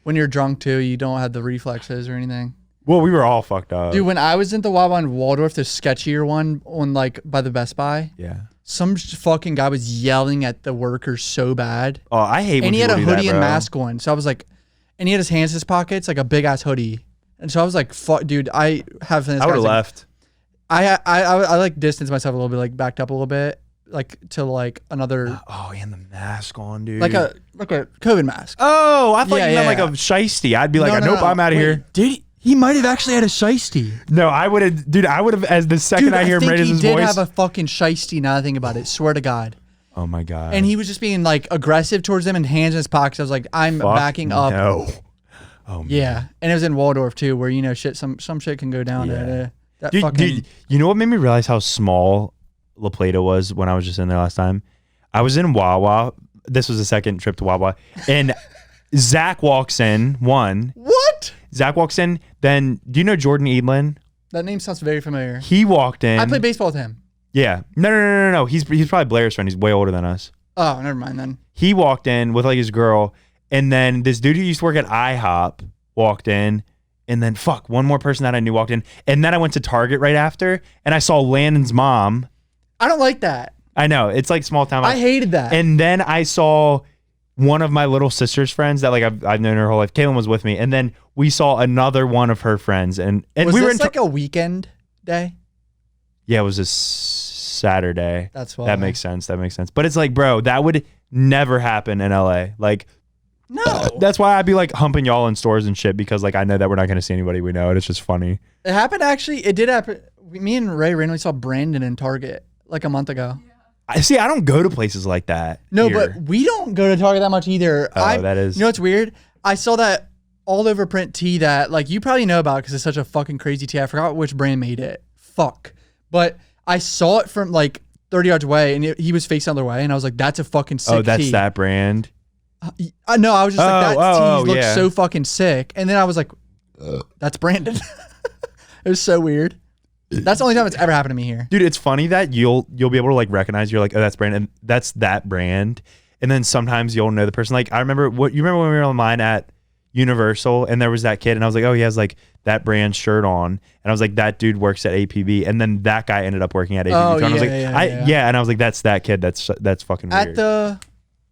Speaker 1: When you're drunk too, you don't have the reflexes or anything.
Speaker 2: Well, we were all fucked up.
Speaker 1: Dude, when I was in the Wawa in Waldorf, the sketchier one on like by the Best Buy.
Speaker 2: Yeah.
Speaker 1: Some fucking guy was yelling at the workers so bad.
Speaker 2: Oh, I hate when
Speaker 1: And he had a
Speaker 2: people do
Speaker 1: hoodie
Speaker 2: that,
Speaker 1: and
Speaker 2: bro.
Speaker 1: mask on. So I was like, and he had his hands in his pockets, like a big ass hoodie. And so I was like, fuck, dude, I have this.
Speaker 2: I would have left.
Speaker 1: I like distanced myself a little bit, like backed up a little bit. like to like another
Speaker 2: Oh, and the mask on, dude.
Speaker 1: like a COVID mask.
Speaker 2: Oh, I thought
Speaker 1: Yeah,
Speaker 2: you meant
Speaker 1: yeah.
Speaker 2: like a shiesty. I'd be like,
Speaker 1: No,
Speaker 2: nope, I'm out of here.
Speaker 1: Did he might have actually had a shiesty.
Speaker 2: No, I would have, dude. I would have, as the second I hear him raise his
Speaker 1: he did
Speaker 2: voice.
Speaker 1: have a fucking shiesty. Now that I think about it, swear to God.
Speaker 2: Oh my God.
Speaker 1: And he was just being like aggressive towards them and hands in his pockets. I was like, I'm
Speaker 2: Fuck
Speaker 1: backing up.
Speaker 2: No. Oh man.
Speaker 1: Yeah, and it was in Waldorf too, where you know shit. Some shit can go down.
Speaker 2: Yeah.
Speaker 1: That
Speaker 2: Dude,
Speaker 1: fucking.
Speaker 2: dude, you know what made me realize how small La Plata was when I was just in there last time? I was in Wawa. This was the second trip to Wawa, and Zach walks in.
Speaker 1: What?
Speaker 2: Zach walks in. Then, do you know Jordan Edelin?
Speaker 1: That name sounds very familiar.
Speaker 2: He walked in.
Speaker 1: I played baseball with him.
Speaker 2: Yeah. No. He's probably Blair's friend. He's way older than us.
Speaker 1: Oh, never mind then.
Speaker 2: He walked in with like his girl, and then this dude who used to work at IHOP walked in, and then one more person that I knew walked in, and then I went to Target right after, and I saw Landon's mom.
Speaker 1: I don't like that.
Speaker 2: I know, it's like small town.
Speaker 1: I hated that.
Speaker 2: And then I saw one of my little sister's friends that like I've known her whole life. Caitlin was with me, and then we saw another one of her friends, and
Speaker 1: was
Speaker 2: we were
Speaker 1: this like a weekend day?
Speaker 2: Yeah, it was a Saturday.
Speaker 1: That's why.
Speaker 2: That makes sense. But it's like, bro, that would never happen in LA. Like,
Speaker 1: no.
Speaker 2: That's why I'd be like humping y'all in stores and shit, because like I know that we're not going to see anybody we know, and it's just funny.
Speaker 1: It happened actually. It did happen. Me and Ray randomly saw Brandon in Target like a month ago.
Speaker 2: I don't go to places like that.
Speaker 1: No,
Speaker 2: here.
Speaker 1: but we don't go to Target that much either.
Speaker 2: Oh, that is.
Speaker 1: You know what's weird? I saw that all over print tee that like you probably know about because it's such a fucking crazy tee. I forgot which brand made it. Fuck. But I saw it from like 30 yards away, and he was facing the other way, and I was like, "That's a fucking sick tee."
Speaker 2: Oh, that's that brand.
Speaker 1: No, I was just like, that tee looks
Speaker 2: yeah.
Speaker 1: so fucking sick. And then I was like, that's Brandon. It was so weird. That's the only time it's ever happened to me here.
Speaker 2: Dude, it's funny that you'll be able to like recognize, you're like, oh, that's brand, and that's that brand. And then sometimes you'll know the person. Like I remember when we were online at Universal, and there was that kid, and I was like, oh, he has like that brand shirt on, and I was like, that dude works at APB, and then that guy ended up working at APB.
Speaker 1: Oh,
Speaker 2: and I was like,
Speaker 1: yeah.
Speaker 2: And I was like, that's that kid. That's fucking weird.
Speaker 1: At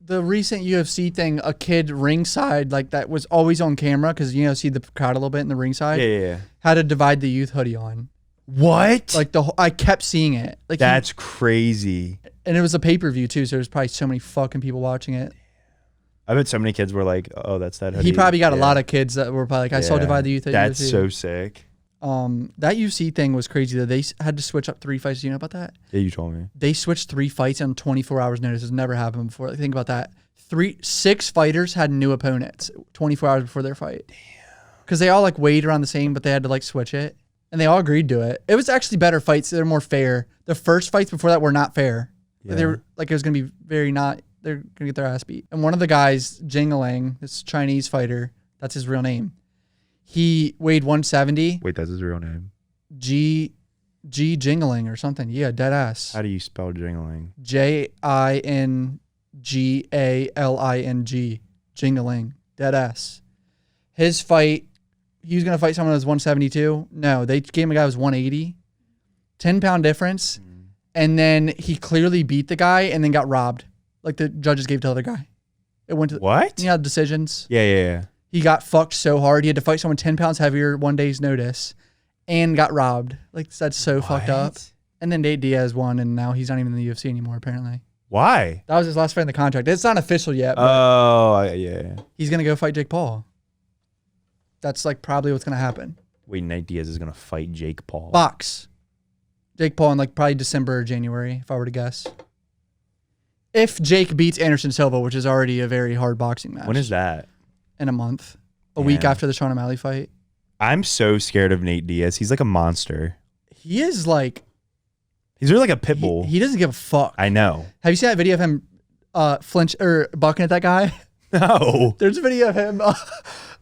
Speaker 1: the recent UFC thing, a kid ringside like that was always on camera because you know see the crowd a little bit in the ringside.
Speaker 2: Yeah.
Speaker 1: Had a Divide the Youth hoodie on.
Speaker 2: What?
Speaker 1: Like I kept seeing it. Like
Speaker 2: that's crazy.
Speaker 1: And it was a pay-per-view too, so there's probably so many fucking people watching it.
Speaker 2: I bet so many kids were like, oh, that's that hoodie.
Speaker 1: He probably got a lot of kids that were probably like, I saw Divide the Youth at
Speaker 2: That's
Speaker 1: UFC.
Speaker 2: so sick.
Speaker 1: That UFC thing was crazy though. They had to switch up 3 fights. Do you know about that?
Speaker 2: Yeah, you told me.
Speaker 1: They switched 3 fights on 24 hours notice. It's never happened before. Like, think about that. 6 fighters had new opponents 24 hours before their fight. Damn. Because they all like weighed around the same, but they had to like switch it. And they all agreed to it. It was actually better fights. They're more fair. The first fights before that were not fair. Yeah. They were like, it was going to be very not, they're going to get their ass beat. And one of the guys, Jingling, this Chinese fighter, that's his real name. He weighed 170.
Speaker 2: Wait, that's his real name?
Speaker 1: G Jingling or something. Yeah, dead ass.
Speaker 2: How do you spell jingling?
Speaker 1: Jingling. Jingling. Dead ass. His fight, he was going to fight someone that was 172. No, they gave him a guy who was 180. 10-pound difference. And then he clearly beat the guy and then got robbed. Like the judges gave it to the other guy. It went to
Speaker 2: what?
Speaker 1: You know, decisions.
Speaker 2: Yeah.
Speaker 1: He got fucked so hard. He had to fight someone 10 pounds heavier, 1 day's notice, and got robbed. Like that's so fucked up. And then Diaz won, and now he's not even in the UFC anymore, apparently.
Speaker 2: Why?
Speaker 1: That was his last fight in the contract. It's not official yet. But
Speaker 2: yeah.
Speaker 1: he's going to go fight Jake Paul. That's like probably what's going to happen.
Speaker 2: Wait, Nate Diaz is going to fight Jake Paul.
Speaker 1: Box. Jake Paul in like probably December or January, if I were to guess. If Jake beats Anderson Silva, which is already a very hard boxing match.
Speaker 2: When is that?
Speaker 1: In a month. A week after the Sean O'Malley fight.
Speaker 2: I'm so scared of Nate Diaz. He's like a monster.
Speaker 1: He is like...
Speaker 2: He's really like a pit bull.
Speaker 1: He doesn't give a fuck.
Speaker 2: I know.
Speaker 1: Have you seen that video of him flinch or bucking at that guy?
Speaker 2: No.
Speaker 1: There's a video of him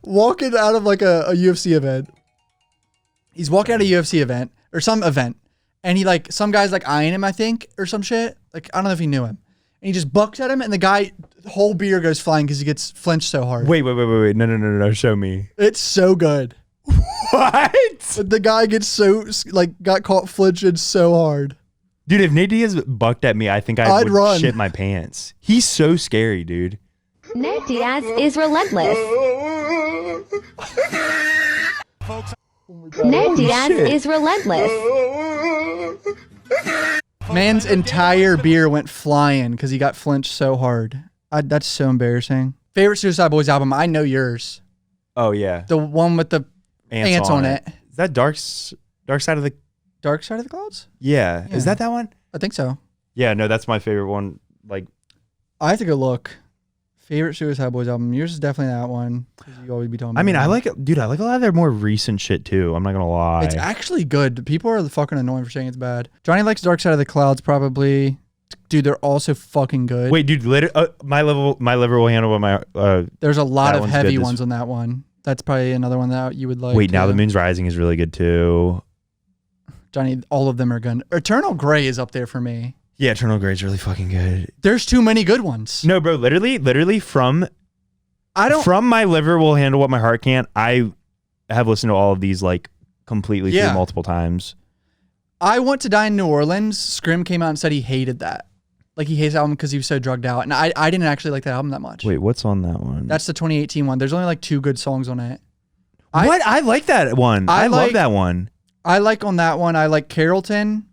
Speaker 1: walking out of like a UFC event. He's walking out of a UFC event or some event. And he like, some guy's like eyeing him, I think, or some shit. Like, I don't know if he knew him. And he just bucks at him, and the guy, the whole beer goes flying because he gets flinched so hard.
Speaker 2: Wait. No. Show me.
Speaker 1: It's so good.
Speaker 2: What?
Speaker 1: The guy gets so, like, got caught flinching so hard.
Speaker 2: Dude, if Nate Diaz bucked at me, I think I'd would
Speaker 1: run.
Speaker 2: shit my pants. He's so scary, dude.
Speaker 4: Nate Diaz is relentless. Nate Diaz is relentless.
Speaker 1: Man's entire beer went flying because he got flinched so hard. That's so embarrassing. Favorite Suicide Boys album? I know yours.
Speaker 2: Oh yeah,
Speaker 1: The one with the ants on it.
Speaker 2: Is that Dark Side of the?
Speaker 1: Dark Side of the Clouds?
Speaker 2: Yeah.
Speaker 1: Yeah.
Speaker 2: Is that one?
Speaker 1: I think so.
Speaker 2: Yeah, no, that's my favorite one. Like,
Speaker 1: I have to go look. Favorite Suicide Boys album? Yours is definitely that one. 'Cause you always be talking about
Speaker 2: I mean,
Speaker 1: that.
Speaker 2: I like a lot of their more recent shit too. I'm not gonna lie.
Speaker 1: It's actually good. People are fucking annoying for saying it's bad. Johnny likes Dark Side of the Clouds probably. Dude, they're also fucking good.
Speaker 2: Wait, dude, my liver will handle what my.
Speaker 1: There's a lot
Speaker 2: that
Speaker 1: of
Speaker 2: one's
Speaker 1: heavy
Speaker 2: good.
Speaker 1: ones on that one. That's probably another one that you would like.
Speaker 2: Wait, Now the Moon's Rising is really good too.
Speaker 1: Johnny, all of them are good. Eternal Grey is up there for me.
Speaker 2: Yeah, Eternal Grey is really fucking good.
Speaker 1: There's too many good ones.
Speaker 2: No, bro, literally from My Liver Will Handle What My Heart Can't, I have listened to all of these like completely through multiple times.
Speaker 1: I Want to Die in New Orleans. Scrim came out and said he hated that. Like he hates the album because he was so drugged out. And I didn't actually like that album that much.
Speaker 2: Wait, what's on that one?
Speaker 1: That's the 2018 one. There's only like 2 good songs on it.
Speaker 2: What? I like that one. I love that one.
Speaker 1: I like on that one. I like Carrollton.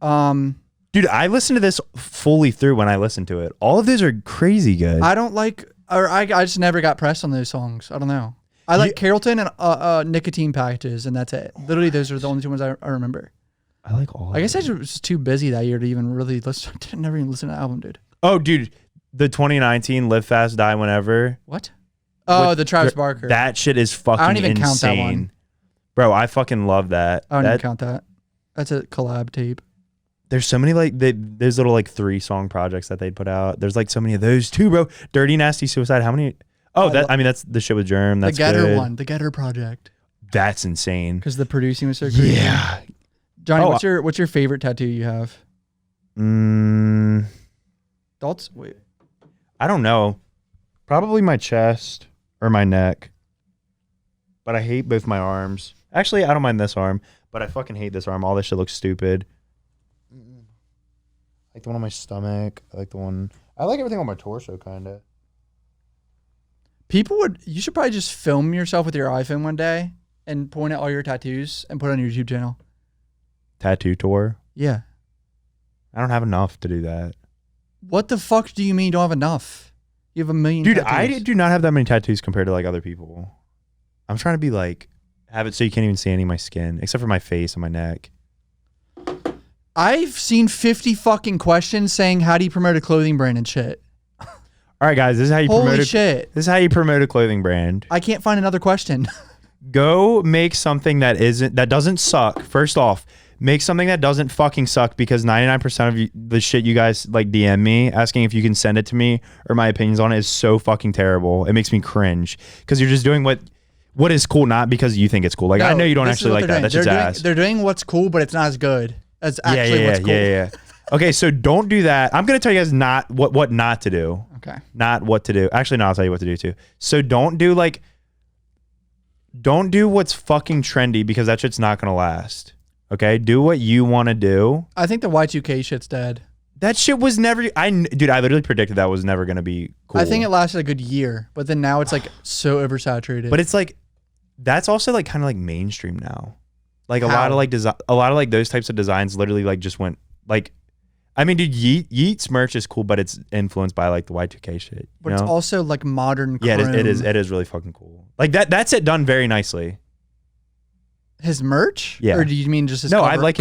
Speaker 2: Dude, I listened to this fully through when I listened to it. All of these are crazy good.
Speaker 1: I don't like, or I just never got pressed on those songs. I don't know. I like Carrollton and Nicotine Packages, and that's it. Literally, those are the only 2 ones I remember.
Speaker 2: I like all of
Speaker 1: I guess
Speaker 2: them.
Speaker 1: I was too busy that year to even really listen. I never even listen to the album, dude.
Speaker 2: Oh, dude, the 2019 Live Fast, Die Whenever.
Speaker 1: What? Oh,
Speaker 2: With
Speaker 1: the Travis Barker.
Speaker 2: That shit is fucking
Speaker 1: I don't even
Speaker 2: insane.
Speaker 1: count that one.
Speaker 2: Bro, I fucking love that.
Speaker 1: I don't even count that. That's a collab tape.
Speaker 2: There's so many like there's little like 3-song projects that they put out. There's like so many of those too, bro. Dirty Nasty Suicide. How many? Oh, that's the shit with Germ. That's
Speaker 1: the Getter
Speaker 2: good.
Speaker 1: one, the Getter project.
Speaker 2: That's insane.
Speaker 1: Because the producing was so crazy.
Speaker 2: Yeah.
Speaker 1: Johnny, what's your favorite tattoo you have? Adults? Wait.
Speaker 2: I don't know. Probably my chest or my neck. But I hate both my arms. Actually, I don't mind this arm, but I fucking hate this arm. All this shit looks stupid. I like the one on my stomach. I like everything on my torso, kind of.
Speaker 1: You should probably just film yourself with your iPhone one day and point at all your tattoos and put it on your YouTube channel.
Speaker 2: Tattoo tour?
Speaker 1: Yeah.
Speaker 2: I don't have enough to do that.
Speaker 1: What the fuck do you mean you don't have enough? You have a million
Speaker 2: Dude,
Speaker 1: tattoos.
Speaker 2: I do not have that many tattoos compared to like other people. I'm trying to be like, have it so you can't even see any of my skin, except for my face and my neck.
Speaker 1: I've seen 50 fucking questions saying, how do you promote a clothing brand and shit?
Speaker 2: All right, guys, this is how you
Speaker 1: Holy shit.
Speaker 2: This is how you promote a clothing brand.
Speaker 1: I can't find another question.
Speaker 2: Go make something that doesn't suck. First off, make something that doesn't fucking suck, because 99% of the shit you guys like DM me asking if you can send it to me or my opinions on it is so fucking terrible. It makes me cringe because you're just doing what is cool, not because you think it's cool. Like,
Speaker 1: No,
Speaker 2: I know you don't
Speaker 1: this is
Speaker 2: actually
Speaker 1: what
Speaker 2: like
Speaker 1: they're
Speaker 2: that.
Speaker 1: doing.
Speaker 2: That's just ass.
Speaker 1: They're doing what's cool, but it's not as good as actually what's cool.
Speaker 2: Yeah. Okay, so don't do that. I'm gonna tell you guys what not to do.
Speaker 1: Okay.
Speaker 2: Not what to do. Actually, no, I'll tell you what to do too. So don't do what's fucking trendy, because that shit's not gonna last. Okay, do what you want to do.
Speaker 1: I think the Y2K shit's dead.
Speaker 2: That shit was never. I literally predicted that was never gonna be cool.
Speaker 1: I think it lasted a good year, but then now it's like so oversaturated.
Speaker 2: But it's like, that's also like kind of like mainstream now. Like a
Speaker 1: How?
Speaker 2: lot of like those types of designs literally like just went like. I mean, dude, Yeat's merch is cool, but it's influenced by like the Y2K shit.
Speaker 1: But it's also like modern.
Speaker 2: Yeah,
Speaker 1: chrome.
Speaker 2: it is really fucking cool. Like that's it done very nicely.
Speaker 1: His merch?
Speaker 2: Yeah.
Speaker 1: Or do you mean just his
Speaker 2: No,
Speaker 1: cover?
Speaker 2: I like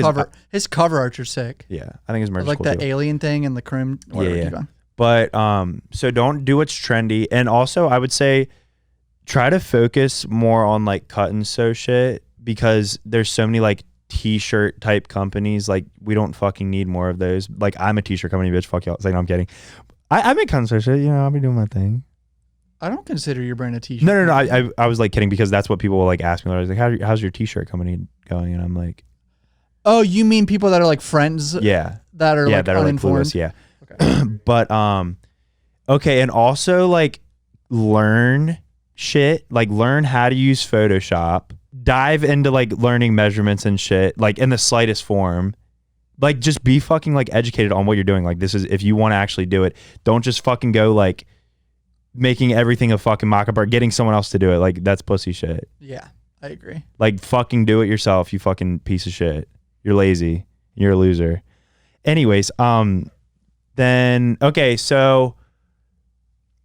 Speaker 1: his cover arts are sick.
Speaker 2: Yeah, I think his merch
Speaker 1: I like
Speaker 2: is cool
Speaker 1: that
Speaker 2: too.
Speaker 1: alien thing and the chrome. Whatever,
Speaker 2: Yeah.
Speaker 1: keep going.
Speaker 2: But so don't do what's trendy, and also I would say try to focus more on like cut and sew shit, because there's so many like t-shirt type companies. Like, we don't fucking need more of those. Like, I'm a t-shirt company, bitch. Fuck y'all. It's like, no, I'm kidding. I make cut and sew shit. You know, I'll be doing my thing.
Speaker 1: I don't consider your brand a t-shirt.
Speaker 2: No. I was like kidding, because that's what people will like ask me. I was like, how's your t-shirt company going? And I'm like,
Speaker 1: Oh, you mean people that are like friends?
Speaker 2: yeah,
Speaker 1: That are like
Speaker 2: that are like
Speaker 1: uninformed?
Speaker 2: clueless. Yeah.
Speaker 1: Okay.
Speaker 2: But okay, and also like learn shit. Like, learn how to use Photoshop. Dive into like learning measurements and shit, like in the slightest form. Like, just be fucking like educated on what you're doing. Like, this is, if you want to actually do it, don't just fucking go like making everything a fucking mock-up or getting someone else to do it. Like, that's pussy shit.
Speaker 1: Yeah, I agree.
Speaker 2: Like, fucking do it yourself, you fucking piece of shit. You're lazy. You're a loser. Anyways, then okay, so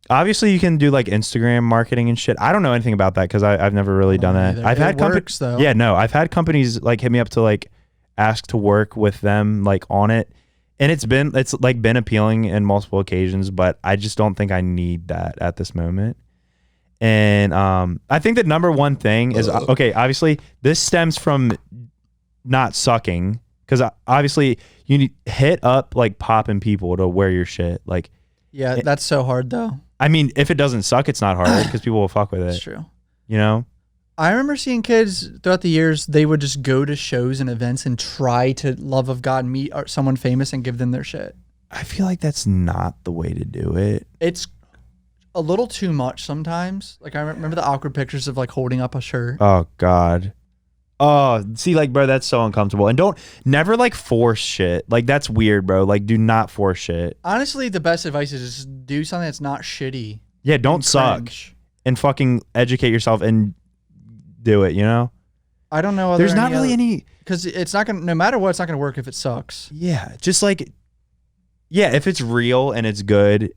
Speaker 2: obviously you can do like Instagram marketing and shit. I don't know anything about that because I've never really done that.
Speaker 1: Either.
Speaker 2: I've had
Speaker 1: works, though.
Speaker 2: Yeah, no, I've had companies like hit me up to like ask to work with them like on it, and it's like been appealing in multiple occasions, but I just don't think I need that at this moment. And I think the number one thing is okay. Obviously, this stems from not sucking because obviously you need hit up like popping people to wear your shit. Like,
Speaker 1: yeah, that's so hard though.
Speaker 2: I mean, if it doesn't suck, it's not hard because people will fuck with it.
Speaker 1: That's true.
Speaker 2: You know.
Speaker 1: I remember seeing kids throughout the years, they would just go to shows and events and try to, love of God, meet someone famous and give them their shit.
Speaker 2: I feel like that's not the way to do it.
Speaker 1: It's a little too much sometimes. Like I remember the awkward pictures of like holding up a shirt.
Speaker 2: Oh God. Oh, see, like, bro, that's so uncomfortable. And never like force shit. Like that's weird, bro. Like do not force shit.
Speaker 1: Honestly, the best advice is just do something that's not shitty.
Speaker 2: Yeah, don't suck
Speaker 1: Cringe.
Speaker 2: and fucking educate yourself and do it, you know?
Speaker 1: I don't know.
Speaker 2: There's not really any,
Speaker 1: because it's not gonna. No matter what, it's not gonna work if it sucks.
Speaker 2: yeah, just like, yeah, if it's real and it's good,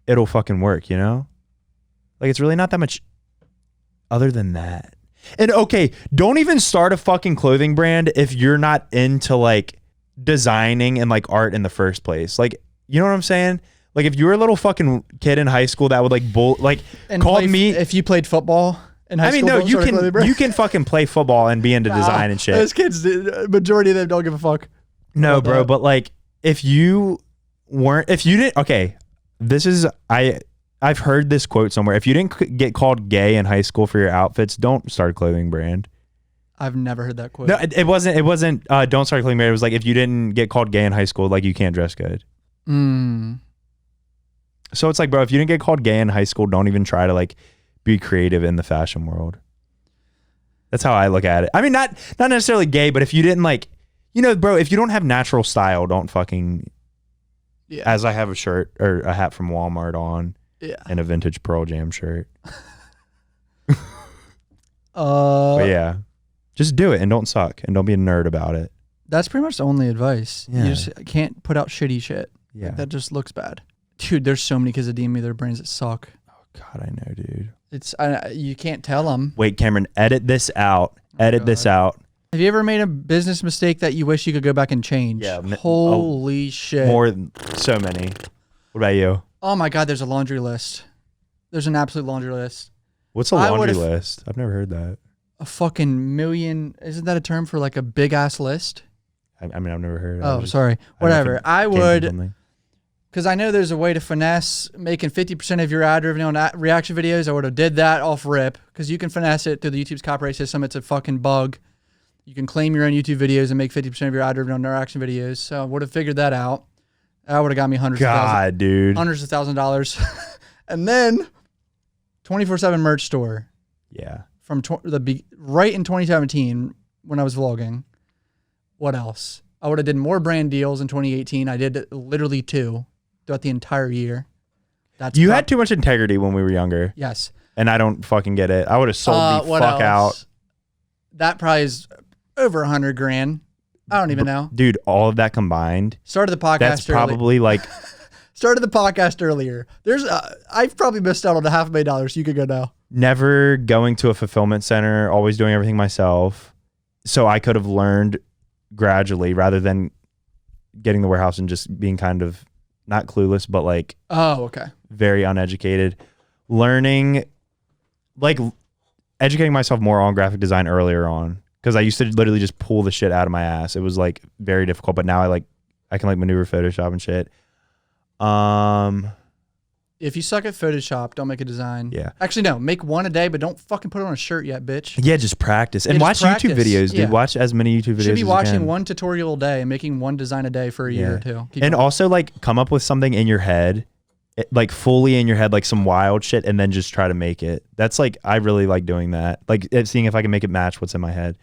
Speaker 2: it'll fucking work, you know? Like it's really not that much other than that. And okay, don't even start a fucking clothing brand if you're not into like designing and like art in the first place. Like, you know what I'm saying? Like if you were a little fucking kid in high school that would like
Speaker 1: And
Speaker 2: called me.
Speaker 1: if you played football in high
Speaker 2: I mean,
Speaker 1: school.
Speaker 2: no, you can fucking play football and be into design and shit.
Speaker 1: Those kids, majority of them don't give a fuck.
Speaker 2: No, bro,
Speaker 1: that.
Speaker 2: but like if you didn't, okay, this is, I've heard this quote somewhere. If you didn't get called gay in high school for your outfits, don't start a clothing brand.
Speaker 1: I've never heard that quote.
Speaker 2: No, it wasn't don't start a clothing brand. It was like if you didn't get called gay in high school, like you can't dress good. So it's like, bro, if you didn't get called gay in high school, don't even try to like be creative in the fashion world. That's how I look at it. I mean, not necessarily gay, but if you didn't like, you know, bro, if you don't have natural style, don't fucking,
Speaker 1: Yeah.
Speaker 2: as I have a shirt or a hat from Walmart on and a vintage Pearl Jam shirt. But yeah, just do it and don't suck and don't be a nerd about it.
Speaker 1: That's pretty much the only advice.
Speaker 2: Yeah.
Speaker 1: You just can't put out shitty shit.
Speaker 2: Yeah.
Speaker 1: Like, that just looks bad. Dude, there's so many kids that DM me their brands that suck.
Speaker 2: Oh God, I know, dude.
Speaker 1: You can't tell them.
Speaker 2: Wait, Cameron, edit this out. Edit this out.
Speaker 1: Have you ever made a business mistake that you wish you could go back and change?
Speaker 2: Yeah.
Speaker 1: Holy shit.
Speaker 2: More than so many. What about you?
Speaker 1: Oh my God, there's a laundry list. There's an absolute laundry list.
Speaker 2: What's a laundry list? I've never heard that.
Speaker 1: A fucking million. Isn't that a term for like a big ass list?
Speaker 2: I mean, I've never heard.
Speaker 1: Oh, sorry. Whatever. I would, because I know there's a way to finesse making 50% of your ad revenue on reaction videos. I would have did that off rip because you can finesse it through the YouTube's copyright system. It's a fucking bug. You can claim your own YouTube videos and make 50% of your ad revenue on reaction videos. So I would have figured that out. That would have got me hundreds of $1,000s. And then 24/7 merch store.
Speaker 2: Yeah.
Speaker 1: From right in 2017 when I was vlogging. What else? I would have did more brand deals in 2018. I did literally 2 throughout the entire year.
Speaker 2: You had too much integrity when we were younger.
Speaker 1: Yes.
Speaker 2: And I don't fucking get it. I would have sold the fuck out.
Speaker 1: That probably is over $100,000. I don't even know.
Speaker 2: Dude, all of that combined.
Speaker 1: Started the podcast
Speaker 2: That's probably like.
Speaker 1: Started the podcast earlier. I've probably missed out on $500,000. You could go now.
Speaker 2: Never going to a fulfillment center, always doing everything myself. So I could have learned gradually rather than getting the warehouse and just being kind of not clueless, but like,
Speaker 1: oh, okay,
Speaker 2: very uneducated. Learning, like educating myself more on graphic design earlier on, because I used to literally just pull the shit out of my ass. It was like very difficult, but now I can like maneuver Photoshop and shit.
Speaker 1: If you suck at Photoshop, don't make a design.
Speaker 2: Yeah.
Speaker 1: Actually, no. Make one a day, but don't fucking put it on a shirt yet, bitch.
Speaker 2: Yeah, just practice. And
Speaker 1: Yeah,
Speaker 2: watch
Speaker 1: just practice.
Speaker 2: YouTube videos, dude.
Speaker 1: Yeah.
Speaker 2: Watch as many YouTube videos
Speaker 1: You should be
Speaker 2: as
Speaker 1: watching
Speaker 2: you can.
Speaker 1: one tutorial a day and making one design a day for a year or two. Keep
Speaker 2: and
Speaker 1: going.
Speaker 2: also like come up with something in your head, like fully in your head, like some wild shit, and then just try to make it. That's like, I really like doing that. Like seeing if I can make it match what's in my head.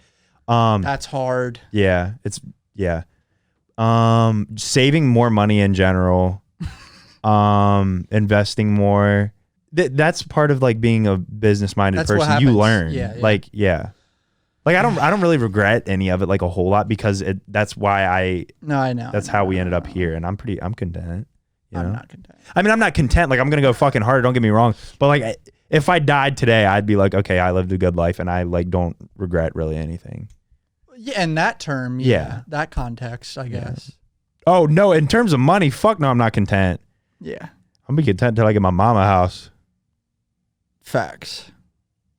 Speaker 1: That's hard.
Speaker 2: Yeah. Saving more money in general. Investing more. That's part of like being a business minded
Speaker 1: That's what
Speaker 2: person. You
Speaker 1: happens.
Speaker 2: learn.
Speaker 1: Yeah.
Speaker 2: Like, yeah. Like I don't really regret any of it like a whole lot because that's why
Speaker 1: No, I know.
Speaker 2: that's how we ended up here, and I'm content. You know?
Speaker 1: I'm not content.
Speaker 2: I mean, I'm not content. Like I'm gonna go fucking hard. Don't get me wrong, but like if I died today, I'd be like, okay, I lived a good life, and I like don't regret really anything.
Speaker 1: Yeah, in that term, that context, I guess.
Speaker 2: Oh no, in terms of money, fuck no, I'm not content.
Speaker 1: Yeah.
Speaker 2: I'm gonna be content till I get my mama house.
Speaker 1: Facts.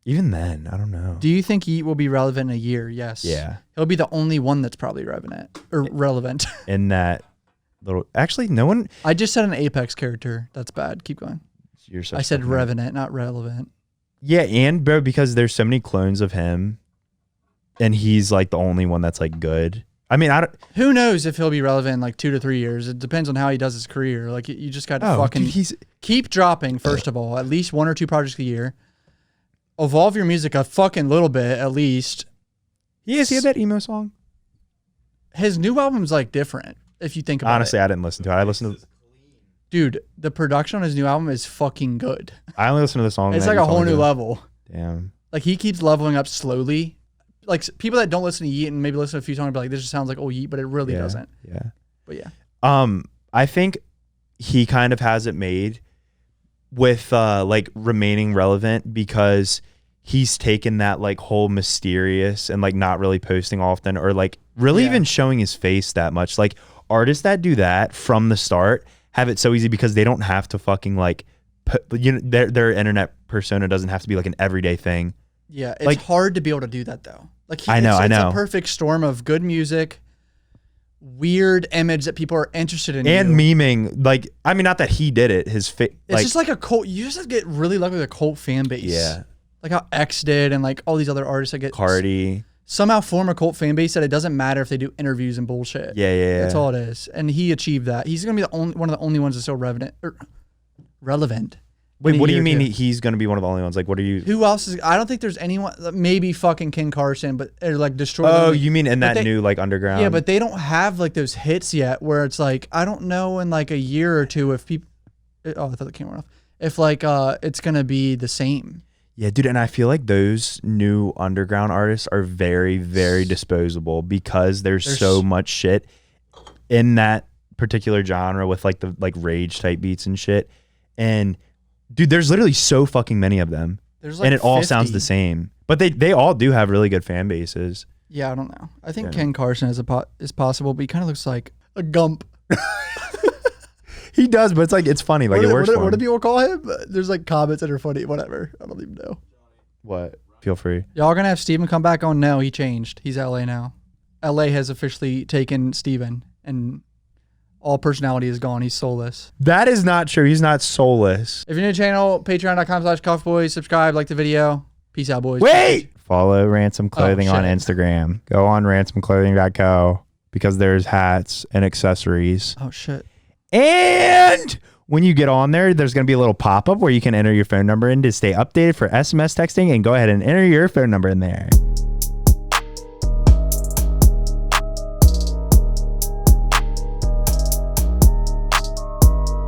Speaker 2: Even then, I don't know.
Speaker 1: Do you think Yeat will be relevant in a year? Yes.
Speaker 2: Yeah.
Speaker 1: He'll be the only one that's probably relevant.
Speaker 2: In that little, actually, no one.
Speaker 1: I just said an Apex character. That's bad. Keep going. I said revenant, not relevant.
Speaker 2: Yeah, and bro, because there's so many clones of him, and he's like the only one that's like good. I mean,
Speaker 1: who knows if he'll be relevant in like 2 to 3 years? It depends on how he does his career. Like you just got to keep dropping. First of all, at least 1 or 2 projects a year. Evolve your music a fucking little bit, at least.
Speaker 2: He had that emo song.
Speaker 1: His new album's like different. If you think about
Speaker 2: Honestly, I didn't listen to it. I listened to.
Speaker 1: Dude, the production on his new album is fucking good.
Speaker 2: I only listened to the song.
Speaker 1: It's like a whole new level.
Speaker 2: Damn.
Speaker 1: Like he keeps leveling up slowly. Like people that don't listen to Yeat and maybe listen to a few songs, be like, this just sounds like old Yeat, but it really doesn't.
Speaker 2: Yeah.
Speaker 1: But yeah.
Speaker 2: I think he kind of has it made with like remaining relevant because he's taken that like whole mysterious and like not really posting often or like really even showing his face that much. Like artists that do that from the start have it so easy because they don't have to fucking like their internet persona doesn't have to be like an everyday thing.
Speaker 1: Yeah, it's
Speaker 2: like,
Speaker 1: hard to be able to do that though. Like
Speaker 2: I know.
Speaker 1: It's a perfect storm of good music, weird image that people are interested in,
Speaker 2: and memeing. Like, I mean, not that he did it. It's
Speaker 1: just like a cult. You just have to get really lucky with a cult fan base.
Speaker 2: Yeah,
Speaker 1: like how X did, and like all these other artists that get
Speaker 2: Cardi
Speaker 1: somehow form a cult fan base that it doesn't matter if they do interviews and bullshit.
Speaker 2: Yeah.
Speaker 1: That's all it is, and he achieved that. He's gonna be one of the only ones that's still relevant.
Speaker 2: Wait, what do you mean he's going to be one of the only ones? Like, what are you...
Speaker 1: Who else is... I don't think there's anyone... Maybe fucking Ken Carson, but... Or like Destroy...
Speaker 2: Oh, you mean in that new, like, underground...
Speaker 1: Yeah, but they don't have, like, those hits yet where it's like... I don't know in, like, a year or two if people... Oh, I thought the camera went off. If, like, it's going to be the same.
Speaker 2: Yeah, dude, and I feel like those new underground artists are very, very disposable because there's so much shit in that particular genre with, like, the, like, rage type beats and shit. And... Dude, there's literally so fucking many of them.
Speaker 1: There's like
Speaker 2: and it
Speaker 1: 50.
Speaker 2: all sounds the same. But they all do have really good fan bases.
Speaker 1: Yeah, I don't know. I think Ken Carson is possible, but he kind of looks like a Gump.
Speaker 2: He does, but it's like it's funny. Like
Speaker 1: what do people call him? There's like comments that are funny. Whatever. I don't even know.
Speaker 2: What? Feel free.
Speaker 1: Y'all gonna have Steven come back on? No, he changed. He's LA now. LA has officially taken Steven and all personality is gone. He's soulless.
Speaker 2: That is not true. He's not soulless.
Speaker 1: If you're new to the channel, patreon.com/CUFBOYS. Subscribe, like the video. Peace out, boys.
Speaker 2: Wait! Follow Ransom Clothing on Instagram. Go on ransomclothing.co because there's hats and accessories.
Speaker 1: Oh, shit.
Speaker 2: And when you get on there, there's going to be a little pop-up where you can enter your phone number in to stay updated for SMS texting and go ahead and enter your phone number in there.